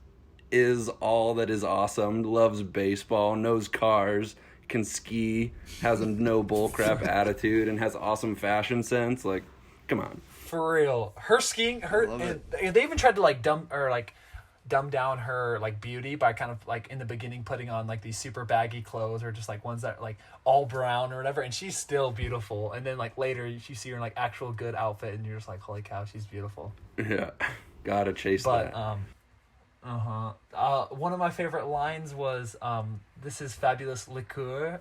is all that is awesome, loves baseball, knows cars, can ski, has a no bullcrap attitude, and has awesome fashion sense. Like, come on. For real, her skiing, love and they even tried to like dumb down her like beauty by kind of like in the beginning putting on like these super baggy clothes or just like ones that are like all brown or whatever, and she's still beautiful. And then like later you see her in like actual good outfit, and you're just like, holy cow, she's beautiful. Yeah, gotta chase But that. one of my favorite lines was "This is fabulous liqueur."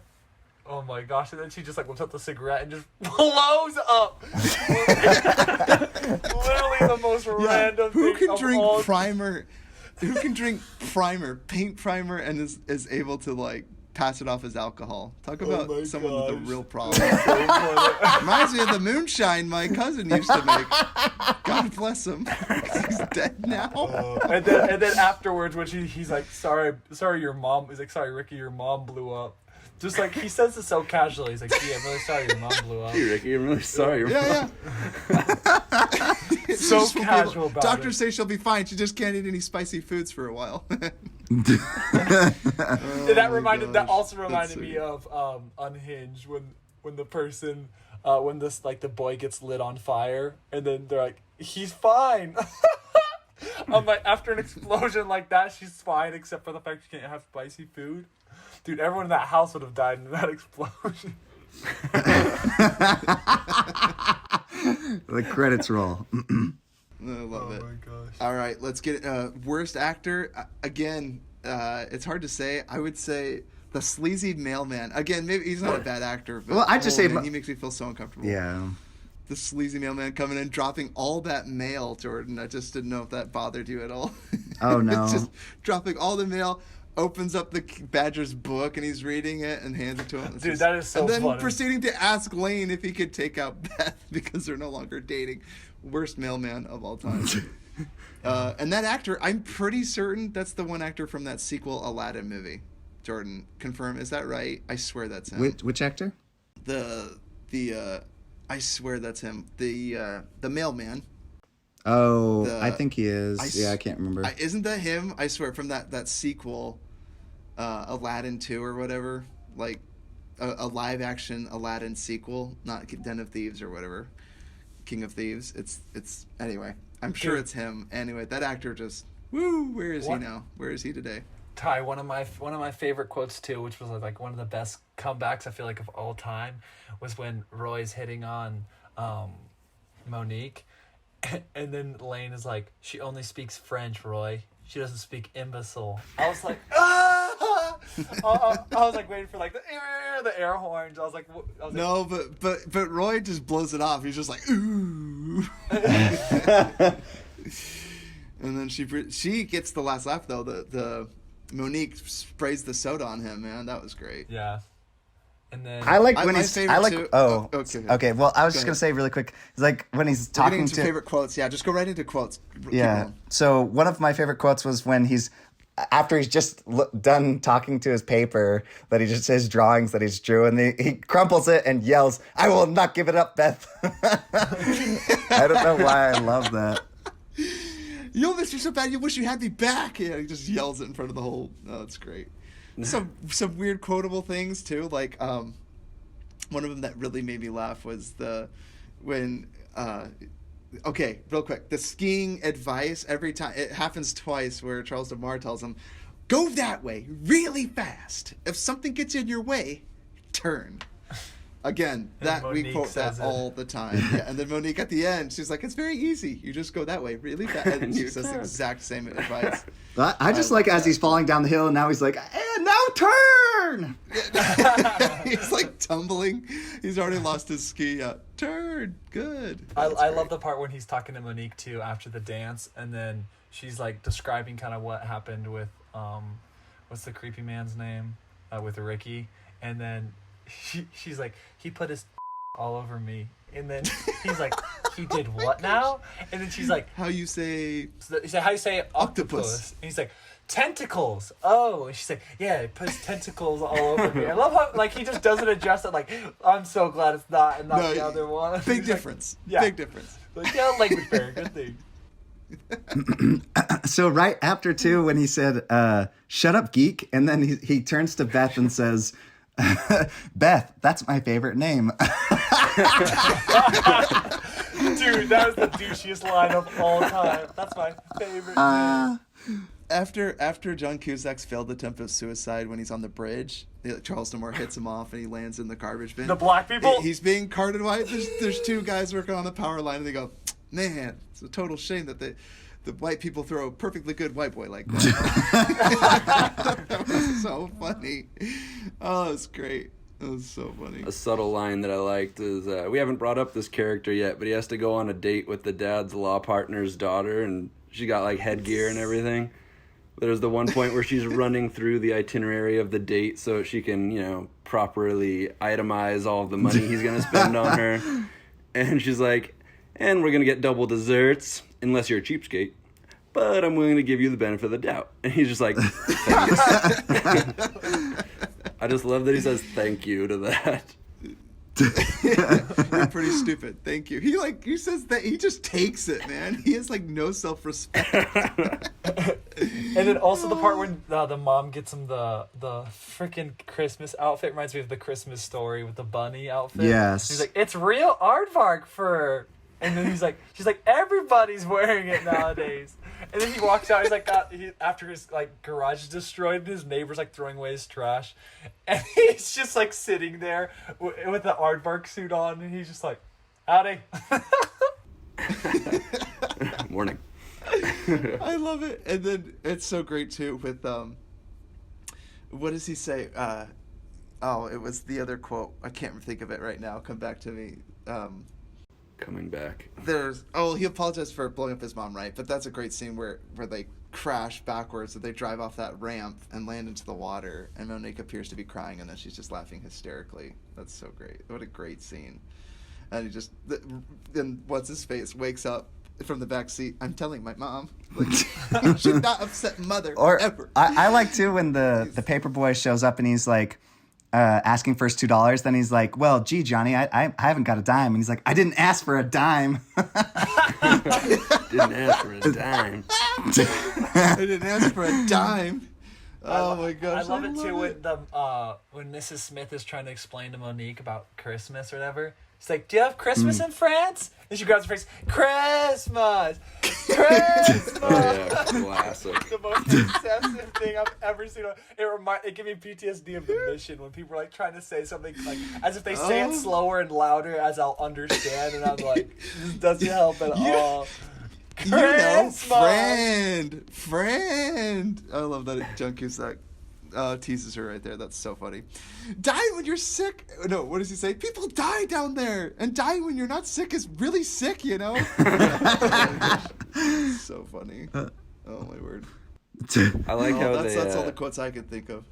Oh my gosh! And then she just like whips up the cigarette and just blows up. Literally the most random Who thing can of drink all primer? Who can drink paint primer, and is able to like pass it off as alcohol? Talk about my someone with a gosh. real problem. Reminds me of the moonshine my cousin used to make. God bless him. He's dead now. And then afterwards, when he's like, sorry, your mom. He's like, sorry, Ricky, your mom blew up. Just like he says it so casually. He's like, "Gee, I'm really sorry your mom blew up." Hey, Ricky, I'm really sorry. Yeah. So Just casual about Doctors it. say she'll be fine. She just can't eat any spicy foods for a while. And that gosh, also that's reminded so me good. of Unhinged when the person when this like the boy gets lit on fire and then they're like, he's fine. I'm like, after an explosion like that, she's fine except for the fact she can't have spicy food. Dude, everyone in that house would have died in that explosion. The credits roll. I love it. gosh. All right, let's get worst actor. Again, it's hard to say. I would say the sleazy mailman. Again, maybe he's not a bad actor. But, Well, I'd just say man, my- he makes me feel so uncomfortable. Yeah. The sleazy mailman coming in, dropping all that mail, Jordan. I just didn't know if that bothered you at all. Oh, no. It's just dropping all the mail. Opens up the Badger's book and he's reading it and hands it to him. It's Dude, that is so And then funny. proceeding to ask Lane if he could take out Beth because they're no longer dating. Worst mailman of all time. And that actor, I'm pretty certain that's the one actor from that sequel Aladdin movie. Jordan, confirm, is that right? I swear that's him. Which actor? I swear that's him. The mailman. Oh, The- I think he is. Yeah, I can't remember. Isn't that him? I swear, from that sequel, Aladdin 2 or whatever, like a live action Aladdin sequel, not Den of Thieves or whatever, King of Thieves. It's anyway. I'm sure Dude. it's him. Anyway, that actor just where is What? he now? Where is he today? Ty, one of my favorite quotes too, which was like one of the best comebacks I feel like of all time, was when Roy's hitting on Monique, and then Lane is like, "She only speaks French, Roy. she doesn't speak imbecile. I was like, ah! I was like waiting for like the air horns. I was like, no, but Roy just blows it off. He's just like, ooh. And then she gets the last laugh though. The Monique sprays the soda on him, man. That was great. Yeah. And then I like when my he's. favorite I like. too. Oh, okay. Okay. Well, I was just ahead. gonna say really quick. It's like when he's We're getting talking into to. favorite quotes. Yeah, just go right into quotes. Keep Yeah. going. So one of my favorite quotes was when he's after he's just done talking to his paper that he just his drawings that he's drew, and he crumples it and yells, "I will not give it up, Beth." I don't know why I love that. You'll miss me so bad. You wish you had me back. Yeah, he just yells it in front of the whole. Oh, that's great. Some weird quotable things too, like one of them that really made me laugh was when okay, real quick, the skiing advice every time it happens twice where Charles DeMar tells him, "Go that way really fast. If something gets in your way, turn." Again, that we Monique quote that says it. all the time. Yeah, and then Monique at the end, she's like, "It's very easy. You just go that way really fast." And she says the exact same advice. I just like as he's falling down the hill, and now he's like, and now turn! He's like tumbling. He's already lost his ski. Turn. Good. I love the part when he's talking to Monique too after the dance, and then she's like describing kind of what happened with what's the creepy man's name with Ricky, and then she's like, he put his all over me, and then he's like, he did what now? And then she's like, How you say how you say octopus? And he's like, tentacles. Oh, and she's like, yeah, he put his tentacles all over me. I love how like he just doesn't adjust it. Like, I'm so glad it's not and not No, the other one. Big He's difference. Like, yeah. Big difference. Like, yeah, language barrier, good thing. So right after too, when he said, shut up, geek, and then he turns to Beth and says, Beth, that's my favorite name. Dude, that was the douchiest line of all time. That's my favorite name. After John Cusack's failed attempt of suicide when he's on the bridge, Charles DeMar hits him off and he lands in the garbage bin. The black people? He's being carted away. There's two guys working on the power line and they go, "Man, it's a total shame that the white people throw a perfectly good white boy like that." That was so funny. Oh, it's great. That was so funny. A subtle line that I liked is, we haven't brought up this character yet, but he has to go on a date with the dad's law partner's daughter, and she got like headgear and everything. There's the one point where she's running through the itinerary of the date so she can, properly itemize all of the money he's going to spend on her. And she's like, and we're going to get double desserts, unless you're a cheapskate. But I'm willing to give you the benefit of the doubt. And he's just like, thanks. I just love that he says thank you to that. You're pretty stupid. Thank you. He says that he just takes it, man. He has like no self-respect. And then also the part when the mom gets him the freaking Christmas outfit reminds me of the Christmas Story with the bunny outfit. Yes. He's like, it's real aardvark fur. And then she's like, everybody's wearing it nowadays. And then he walks out. He's like, after his like garage is destroyed, and his neighbor's like throwing away his trash, and he's just like sitting there with the aardvark suit on, and he's just like, howdy. Morning. I love it. And then it's so great too with what does he say? It was the other quote. I can't think of it right now. Come back to me. Coming back. He apologized for blowing up his mom, right? But that's a great scene where they crash backwards and they drive off that ramp and land into the water, and Monique appears to be crying and then she's just laughing hysterically. That's so great. What a great scene. And he just then what's his face wakes up from the back seat. I'm telling my mom, like, you should not upset mother ever. I like too when the paperboy shows up and he's like asking for his $2. Then he's like, well, gee, Johnny, I haven't got a dime. And he's like, I didn't ask for a dime. Didn't ask for a dime. I didn't ask for a dime. Oh my gosh! I love it too when Mrs. Smith is trying to explain to Monique about Christmas or whatever. She's like, "Do you have Christmas in France?" And she grabs her face, Christmas. Yeah, classic. The most excessive thing I've ever seen. It gave me PTSD of the mission when people are like trying to say something like as if they say it slower and louder as I'll understand, and I'm like, this doesn't help at all. Friend. I love that John Cusack teases her right there. That's so funny. Die when you're sick. No, what does he say? People die down there, and dying when you're not sick is really sick, you know? So funny. Oh my word. I like how that's all the quotes I could think of.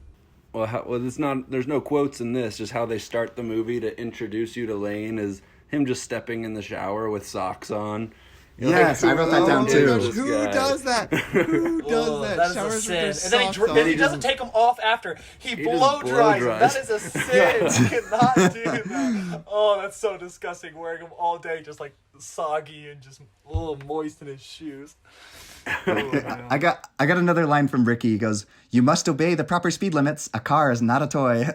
It's not. There's no quotes in this. Just how they start the movie to introduce you to Lane is him just stepping in the shower with socks on. Yes, I wrote that down too. Who does that? Who does that? That is Showers a with sin. their And then socks he on. doesn't take them off after. He blow just dries them. blow-dries. That is a sin. You cannot do that. Oh, that's so disgusting. Wearing them all day, just like soggy and just a little moist in his shoes. Oh, I got another line from Ricky. He goes, "You must obey the proper speed limits. A car is not a toy."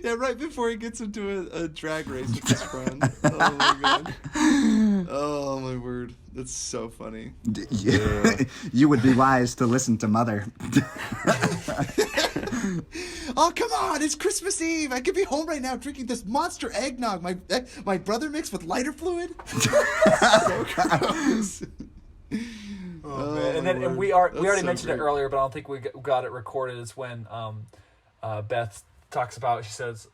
Yeah, right before he gets into a drag race with his friend. Oh my god. Oh my word. That's so funny. You would be wise to listen to Mother. Oh, come on. It's Christmas Eve. I could be home right now drinking this monster eggnog my brother mixed with lighter fluid. So gross. Oh, man. And we already mentioned it earlier, but I don't think we got it recorded. Is when Beth talks about, she says,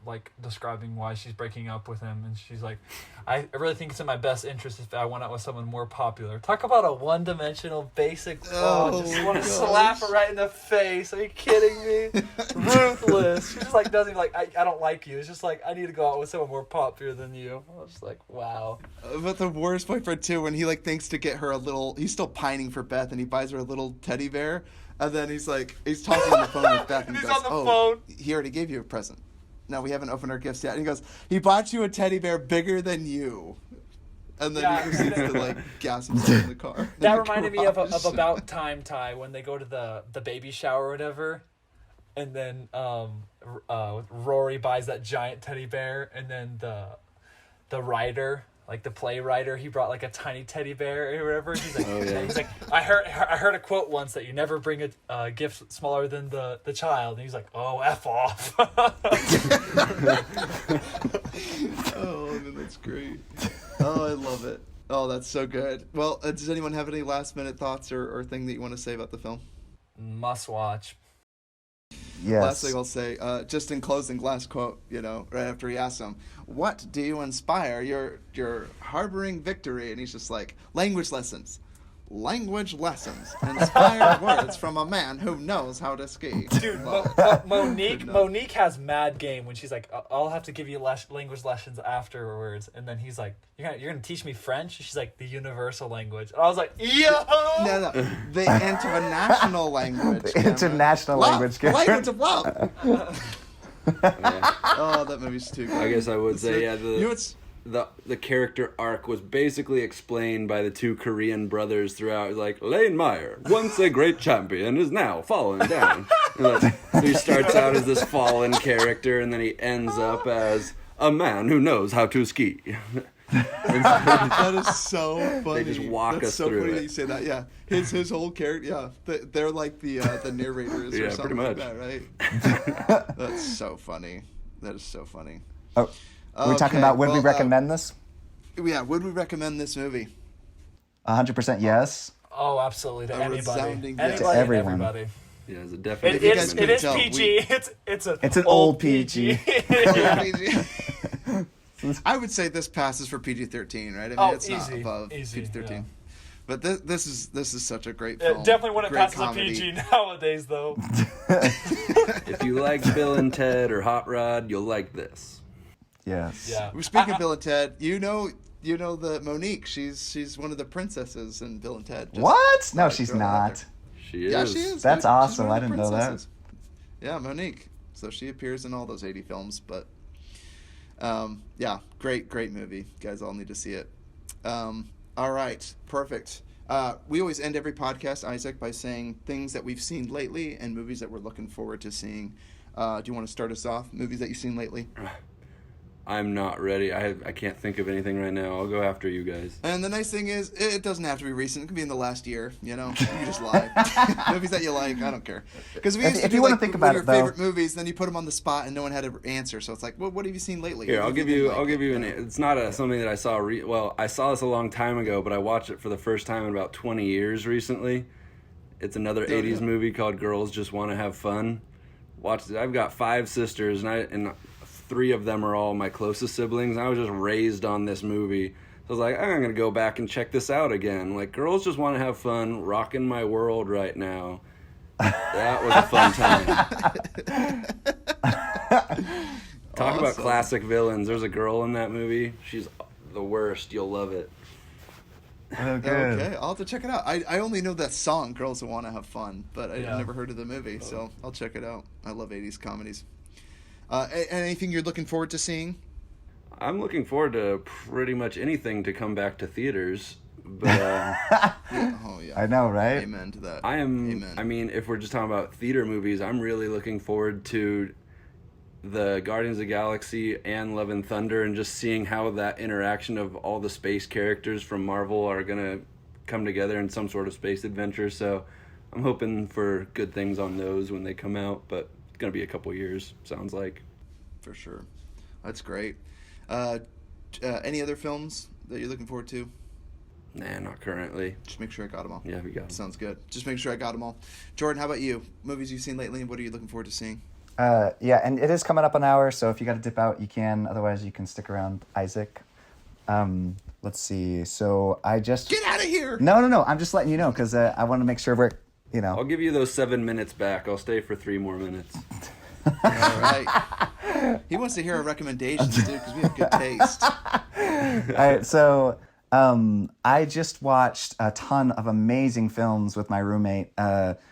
like describing why she's breaking up with him, and she's like, I really think it's in my best interest if I went out with someone more popular. Talk about a one-dimensional basic just want to slap her right in the face. Are you kidding me? Ruthless. She just like doesn't even like, I don't like you. It's just like, I need to go out with someone more popular than you. I was just like, wow. But the worst boyfriend too, when he like thinks to get her a little, he's still pining for Beth, and he buys her a little teddy bear. And then he's talking on the phone with Beth, and he He's goes, on the phone. He already gave you a present. No, we haven't opened our gifts yet. And he goes, he bought you a teddy bear bigger than you. And then he proceeds to like gas himself in the car. That reminded me of About Time, Ty, when they go to the baby shower or whatever, and then Rory buys that giant teddy bear, and then the writer, like the play writer, he brought like a tiny teddy bear or whatever. He's like, he's like, I heard a quote once that you never bring a gift smaller than the child. And he's like, oh, F off. Oh, man, that's great. Oh, I love it. Oh, that's so good. Well, does anyone have any last minute thoughts or thing that you want to say about the film? Must watch. Yes. Last thing I'll say, just in closing, last quote, right after he asks him, what do you inspire your harboring victory? And he's just like, language lessons. Language lessons. Inspired words from a man who knows how to ski. Dude, Monique has mad game when she's like, I'll have to give you language lessons afterwards. And then he's like, you're gonna teach me French? She's like, the universal language. And I was like, yo! No, the international language. The international language. Language of love. Oh, that movie's too good. I guess I would say, yeah, the character arc was basically explained by the two Korean brothers throughout. Like, Lane Meyer, once a great champion, is now fallen down. So he starts out as this fallen character, and then he ends up as a man who knows how to ski. That is so funny. They just walk That's us so through funny it. that you say that. Yeah, his whole character. Yeah, they're like the narrators Yeah, or something pretty much. like that, right? That's so funny. That is so funny. Oh, are we talking about would we recommend this? Yeah, would we recommend this movie? 100% yes. Oh, absolutely. To A anybody. resounding Anybody yes. and Everyone. everybody. Yeah, it's a definite. It is tell, PG. It's an old PG. I would say this passes for PG-13, right? I mean, it's not above PG-13. Yeah. But this is such a great It film. definitely wouldn't Great pass as a comedy. PG nowadays, though. If you like Bill and Ted or Hot Rod, you'll like this. Yes. Yeah. Speaking of Bill and Ted, you know the Monique. She's one of the princesses in Bill and Ted. Just What? No, throw she's that out not. She is. Yeah, she is. That's dude. She's awesome. one I of the didn't know that. princesses. Yeah, Monique. So she appears in all those 80 films, but yeah, great movie. You guys all need to see it. All right, perfect. We always end every podcast, Isaac, by saying things that we've seen lately and movies that we're looking forward to seeing. Do you want to start us off? Movies that you've seen lately? I'm not ready. I can't think of anything right now. I'll go after you guys. And the nice thing is, it doesn't have to be recent. It can be in the last year. You know, you can just lie. Movies that you like, I don't care. Because If you want to think about your it, though, favorite movies, then you put them on the spot, and no one had an answer. So it's like, well, what have you seen lately? Here, I'll give you an. It's not something that I saw. Well, I saw this a long time ago, but I watched it for the first time in about 20 years recently. It's another 80s movie called Girls Just Want to Have Fun. Watched it. I've got 5 sisters, and 3 of them are all my closest siblings. I was just raised on this movie. So I was like, I'm going to go back and check this out again. Like, Girls Just Want to Have Fun, rocking my world right now. That was a fun time. Talk about classic villains. There's a girl in that movie. She's the worst. You'll love it. Oh, good. Okay, I'll have to check it out. I only know that song, Girls Who Want to Have Fun, but I've never heard of the movie, so I'll check it out. I love 80s comedies. Anything you're looking forward to seeing? I'm looking forward to pretty much anything to come back to theaters. But Yeah. I know, right? Amen to that. Amen. I mean, if we're just talking about theater movies, I'm really looking forward to the Guardians of the Galaxy and Love and Thunder, and just seeing how that interaction of all the space characters from Marvel are going to come together in some sort of space adventure. So I'm hoping for good things on those when they come out, but it's going to be a couple years, sounds like. For sure. That's great. Any other films that you're looking forward to? Nah, not currently. Just make sure I got them all. Yeah, we got them. Sounds good. Just make sure I got them all. Jordan, how about you? Movies you've seen lately, and what are you looking forward to seeing? Yeah, and it is coming up an hour, so if you got to dip out, you can. Otherwise, you can stick around, Isaac. Let's see. So I just... Get out of here! No. I'm just letting you know, because I want to make sure we're, I'll give you those 7 minutes back. I'll stay for 3 more minutes. All right. He wants to hear our recommendations, dude, because we have good taste. All right, so I just watched a ton of amazing films with my roommate.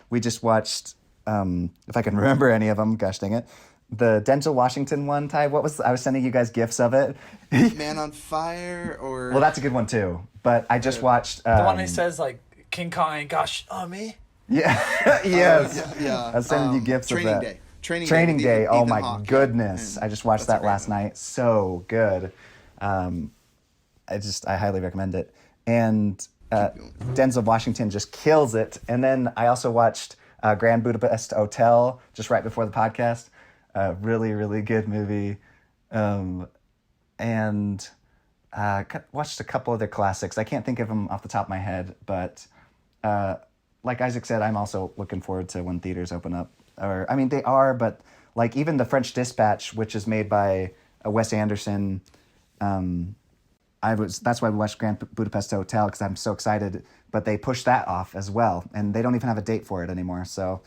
We just watched, if I can remember any of them, gosh dang it, the Denzel Washington one, Ty. I was sending you guys gifs of it. Man on Fire, or... Well, that's a good one too. But I just watched... the one that says, like, King Kong ain't got on me? Yeah, yes. Yeah. I was sending you gifts of that. Training Day. Oh Ethan my Hawke. goodness! Yeah. I just watched That's a that great last movie. night. So good. I highly recommend it. And Denzel Washington just kills it. And then I also watched Grand Budapest Hotel just right before the podcast. Really, really good movie. And watched a couple other classics. I can't think of them off the top of my head, but like Isaac said, I'm also looking forward to when theaters open up. They are, but like even the French Dispatch, which is made by Wes Anderson, that's why we watched Grand Budapest Hotel, because I'm so excited. But they pushed that off as well, and they don't even have a date for it anymore. So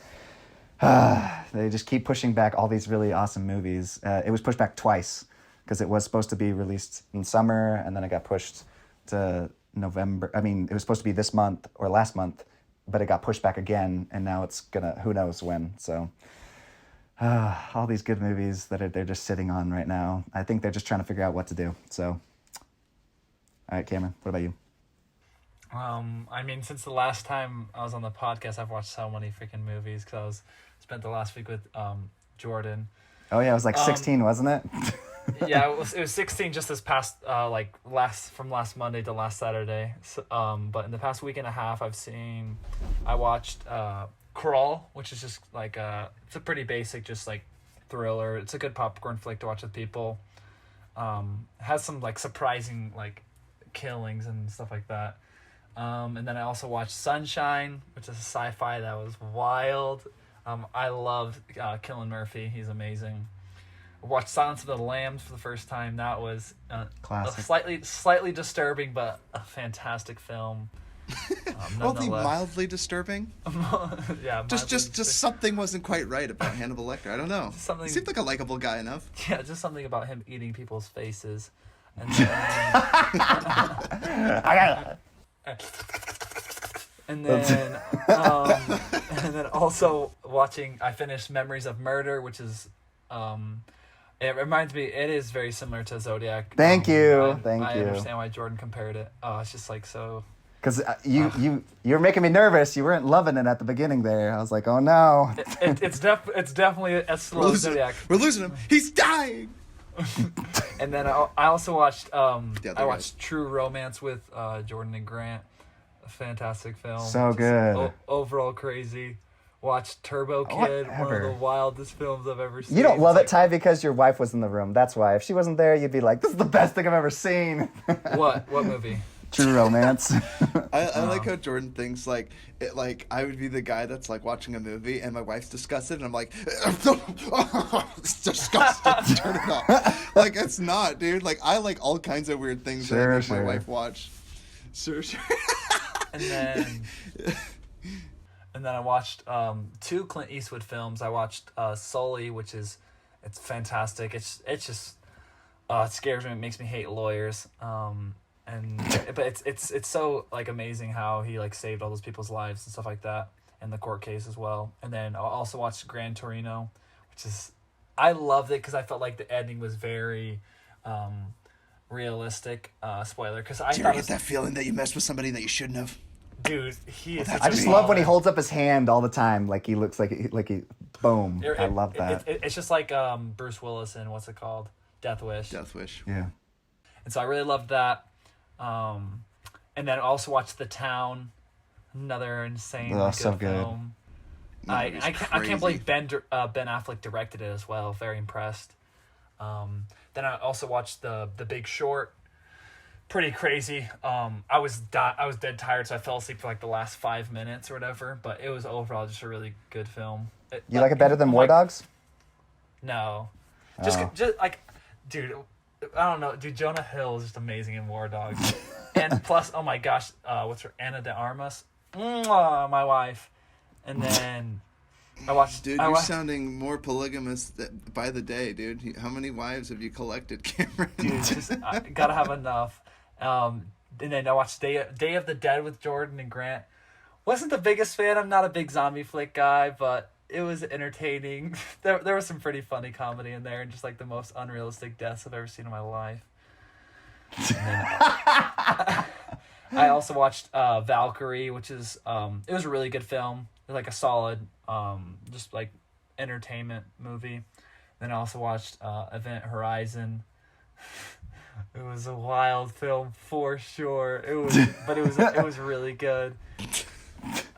they just keep pushing back all these really awesome movies. It was pushed back twice because it was supposed to be released in summer, and then it got pushed to November. It was supposed to be this month or last month, but it got pushed back again, and now it's gonna, who knows when. So all these good movies that they're just sitting on right now. I think they're just trying to figure out what to do. So, all right, Cameron, what about you? Since the last time I was on the podcast, I've watched so many freaking movies because spent the last week with Jordan. Oh yeah, it was like 16, wasn't it? Yeah, it was 16 just this past from last Monday to last Saturday. So, but in the past week and a half, I watched Crawl, which is just like it's a pretty basic, just like thriller. It's a good popcorn flick to watch with people. Has some like surprising like killings and stuff like that. And then I also watched Sunshine, which is a sci-fi that was wild. I love Cillian Murphy. He's amazing. I watched Silence of the Lambs for the first time. That was Classic. slightly disturbing, but a fantastic film. Only Nonetheless. mildly disturbing. Yeah, Just something wasn't quite right about Hannibal Lecter. I don't know. Something- He seemed like a likable guy enough. yeah, just something about him eating people's faces. And then, and then also watching. I finished Memories of Murder, which is. It reminds me. It is very similar to Zodiac. Thank you. I understand why Jordan compared it. Oh, it's just like so. Because you're making me nervous. You weren't loving it at the beginning there. I was like, oh no. It's definitely as slow as Zodiac. We're losing him. He's dying. And then I also watched guys. True Romance with Jordan and Grant. A fantastic film. So good. Overall crazy. Watched Turbo Kid, one of Whatever. the wildest films I've ever seen. You don't love It's it, Ty, because your wife was in the room. That's why. If she wasn't there, you'd be like, this is the best thing I've ever seen. What movie? True Romance. I like how Jordan thinks like I would be the guy that's like watching a movie and my wife's disgusted and I'm like, it's disgusting. Turn it off. Like it's not, dude. Like I like all kinds of weird things that I make my wife watch. Sure. And then I watched 2 Clint Eastwood films. I watched Sully, it's fantastic. It's just it scares me. It makes me hate lawyers. But it's so like amazing how he like saved all those people's lives and stuff like that, and the court case as well. And then I also watched Gran Torino, I loved it because I felt like the ending was very realistic. Spoiler, because I Do you ever get that feeling that you messed with somebody that you shouldn't have? dude, he is. I just love when he holds up his hand all the time, like he looks like he boom. I love that. It's just like Bruce Willis in what's it called, Death Wish. Death Wish. Yeah. And so I really loved that. And then I also watched The Town, another insane good so good. film. I can't believe Ben Affleck directed it as well. Very impressed. Then I also watched the Big Short. Pretty crazy. I was dead tired, so I fell asleep for like the last 5 minutes or whatever. But it was overall just a really good film. You like it better than War Dogs? No, just like, dude, I don't know, dude. Jonah Hill is just amazing in War Dogs, and plus, oh my gosh, what's her Ana de Armas, my wife, and then I watched. Dude, you're sounding more polygamous by the day, dude. How many wives have you collected, Cameron? Dude, just gotta have enough. And then I watched Day of the Dead with Jordan and Grant. Wasn't the biggest fan. I'm not a big zombie flick guy, but it was entertaining. There was some pretty funny comedy in there, and just like the most unrealistic deaths I've ever seen in my life. And then, I also watched Valkyrie, which is it was a really good film. It was like a solid just like entertainment movie. Then I also watched Event Horizon. It was a wild film for sure. It was really good.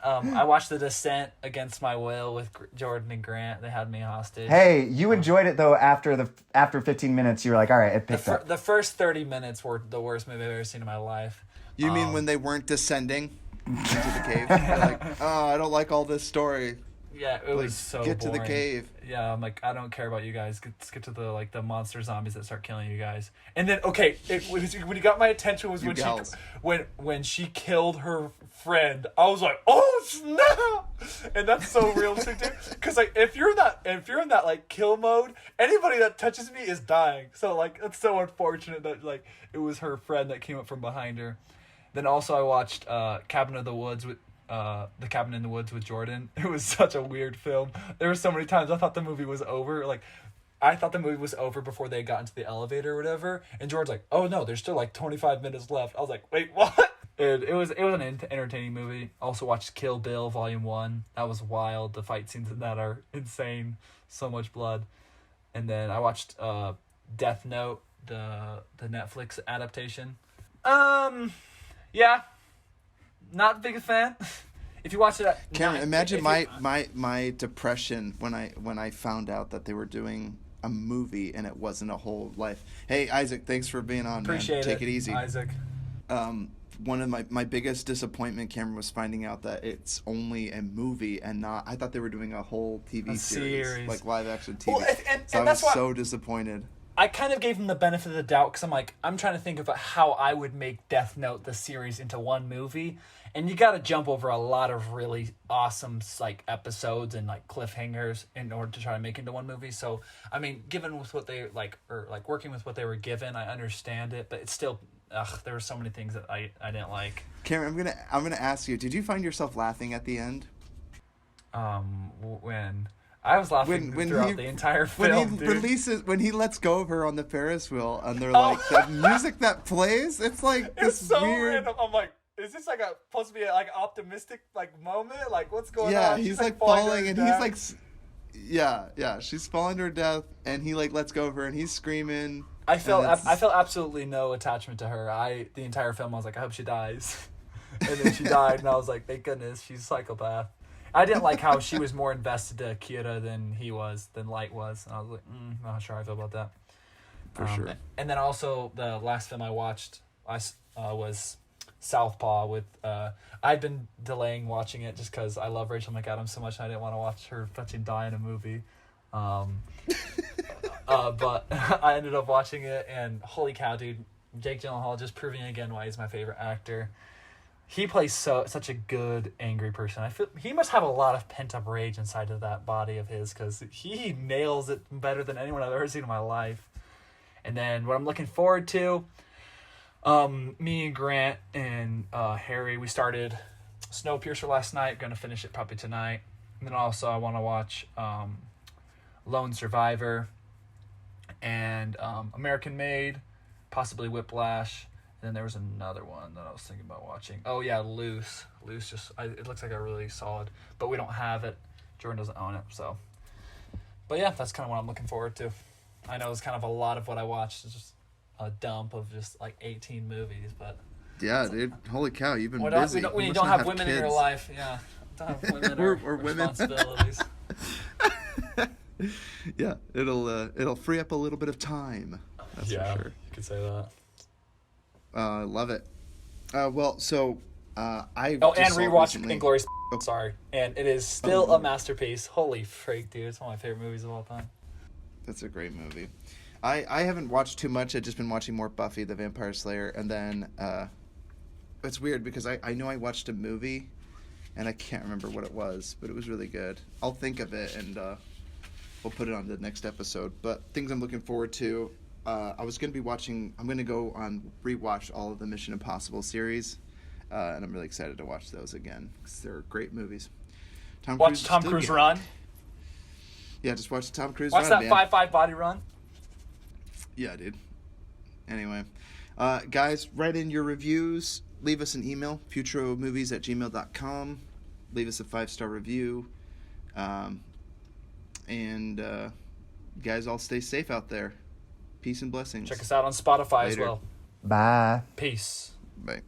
I watched The Descent against my will with Jordan and Grant. They had me hostage. Hey, you enjoyed it though. After 15 minutes, you were like, all right, it picked up. The first 30 minutes were the worst movie I've ever seen in my life. You mean when they weren't descending into the cave? They're like, oh, I don't like all this story. Yeah, it was so Get boring. to the cave. Yeah, I'm like, I don't care about you guys. Let's get to the monster zombies that start killing you guys. And then, okay, when he got my attention was when she killed her friend. I was like, oh snap! And that's so realistic, dude. Because like, if you're in that like kill mode, anybody that touches me is dying. So like, it's so unfortunate that like it was her friend that came up from behind her. Then also I watched Cabin in the Woods with Jordan. It was such a weird film. There were so many times I thought the movie was over. Like, I thought the movie was over before they got into the elevator or whatever. And Jordan's like, "Oh no, there's still like 25 minutes left." I was like, "Wait, what?" And it was an entertaining movie. Also watched Kill Bill Volume 1. That was wild. The fight scenes in that are insane. So much blood. And then I watched Death Note, the Netflix adaptation. Yeah. Not the biggest fan. If you watch it, Cameron, imagine my depression when I found out that they were doing a movie and it wasn't a whole life. Hey Isaac, thanks for being on. Appreciate man. Take it, it easy, Isaac. One of my biggest disappointment, Cameron, was finding out that it's only a movie and not. I thought they were doing a whole TV series, like live action TV. Well, so I was so disappointed. I kind of gave him the benefit of the doubt because I'm trying to think about how I would make Death Note the series into one movie, and you got to jump over a lot of really awesome like episodes and like cliffhangers in order to try to make it into one movie. So I mean, given with what they working with what they were given, I understand it, but it's still there were so many things that I didn't like. Cameron, I'm gonna ask you: did you find yourself laughing at the end? When I was laughing throughout the entire film. When he lets go of her on the Ferris wheel, and they're like the music that plays. It's like it's this so weird. Random. I'm like, is this like supposed to be like optimistic like moment? Like what's going on? Yeah, he's like falling, and he's like, Yeah. She's falling to her death, and he like lets go of her, and he's screaming. I felt and absolutely no attachment to her. The entire film I was like, I hope she dies. And then she died, and I was like, thank goodness, she's a psychopath. I didn't like how she was more invested to Kira than Light was. And I was like, not sure how I feel about that. For sure. And then also the last film I watched was Southpaw with I'd been delaying watching it just because I love Rachel McAdams so much and I didn't want to watch her fucking die in a movie. But I ended up watching it, and holy cow, dude, Jake Gyllenhaal just proving again why he's my favorite actor. He plays such a good angry person. I feel he must have a lot of pent up rage inside of that body of his, because he nails it better than anyone I've ever seen in my life. And then what I'm looking forward to, me and Grant and Harry, we started Snowpiercer last night. Going to finish it probably tonight. And then also I want to watch Lone Survivor and American Made, possibly Whiplash. And then there was another one that I was thinking about watching. Oh yeah, Loose. Loose it looks like a really solid, but we don't have it. Jordan doesn't own it, so. But yeah, that's kind of what I'm looking forward to. I know it's kind of a lot of what I watched. It's just a dump of just like 18 movies, but. Yeah, dude. Holy cow, you've been busy. When you don't have women in your life, yeah. Don't have women or women. Responsibilities. Yeah, it'll free up a little bit of time. That's for sure. You could say that. Love it. I and just rewatched recently... Inglourious. Sorry, and it is still a masterpiece. Holy freak, dude! It's one of my favorite movies of all time. That's a great movie. I haven't watched too much. I've just been watching more Buffy the Vampire Slayer, and then it's weird because I know I watched a movie, and I can't remember what it was, but it was really good. I'll think of it, and we'll put it on the next episode. But things I'm looking forward to. I'm going to go on rewatch all of the Mission Impossible series, and I'm really excited to watch those again because they're great movies. Watch Tom Cruise run. Yeah, just watch Tom Cruise run. Watch that 5'5" body run. Yeah, dude. Anyway, guys, write in your reviews. Leave us an email, futromovies@gmail.com. Leave us a 5-star review. And guys, all stay safe out there. Peace and blessings. Check us out on Spotify as well. Bye. Peace. Bye.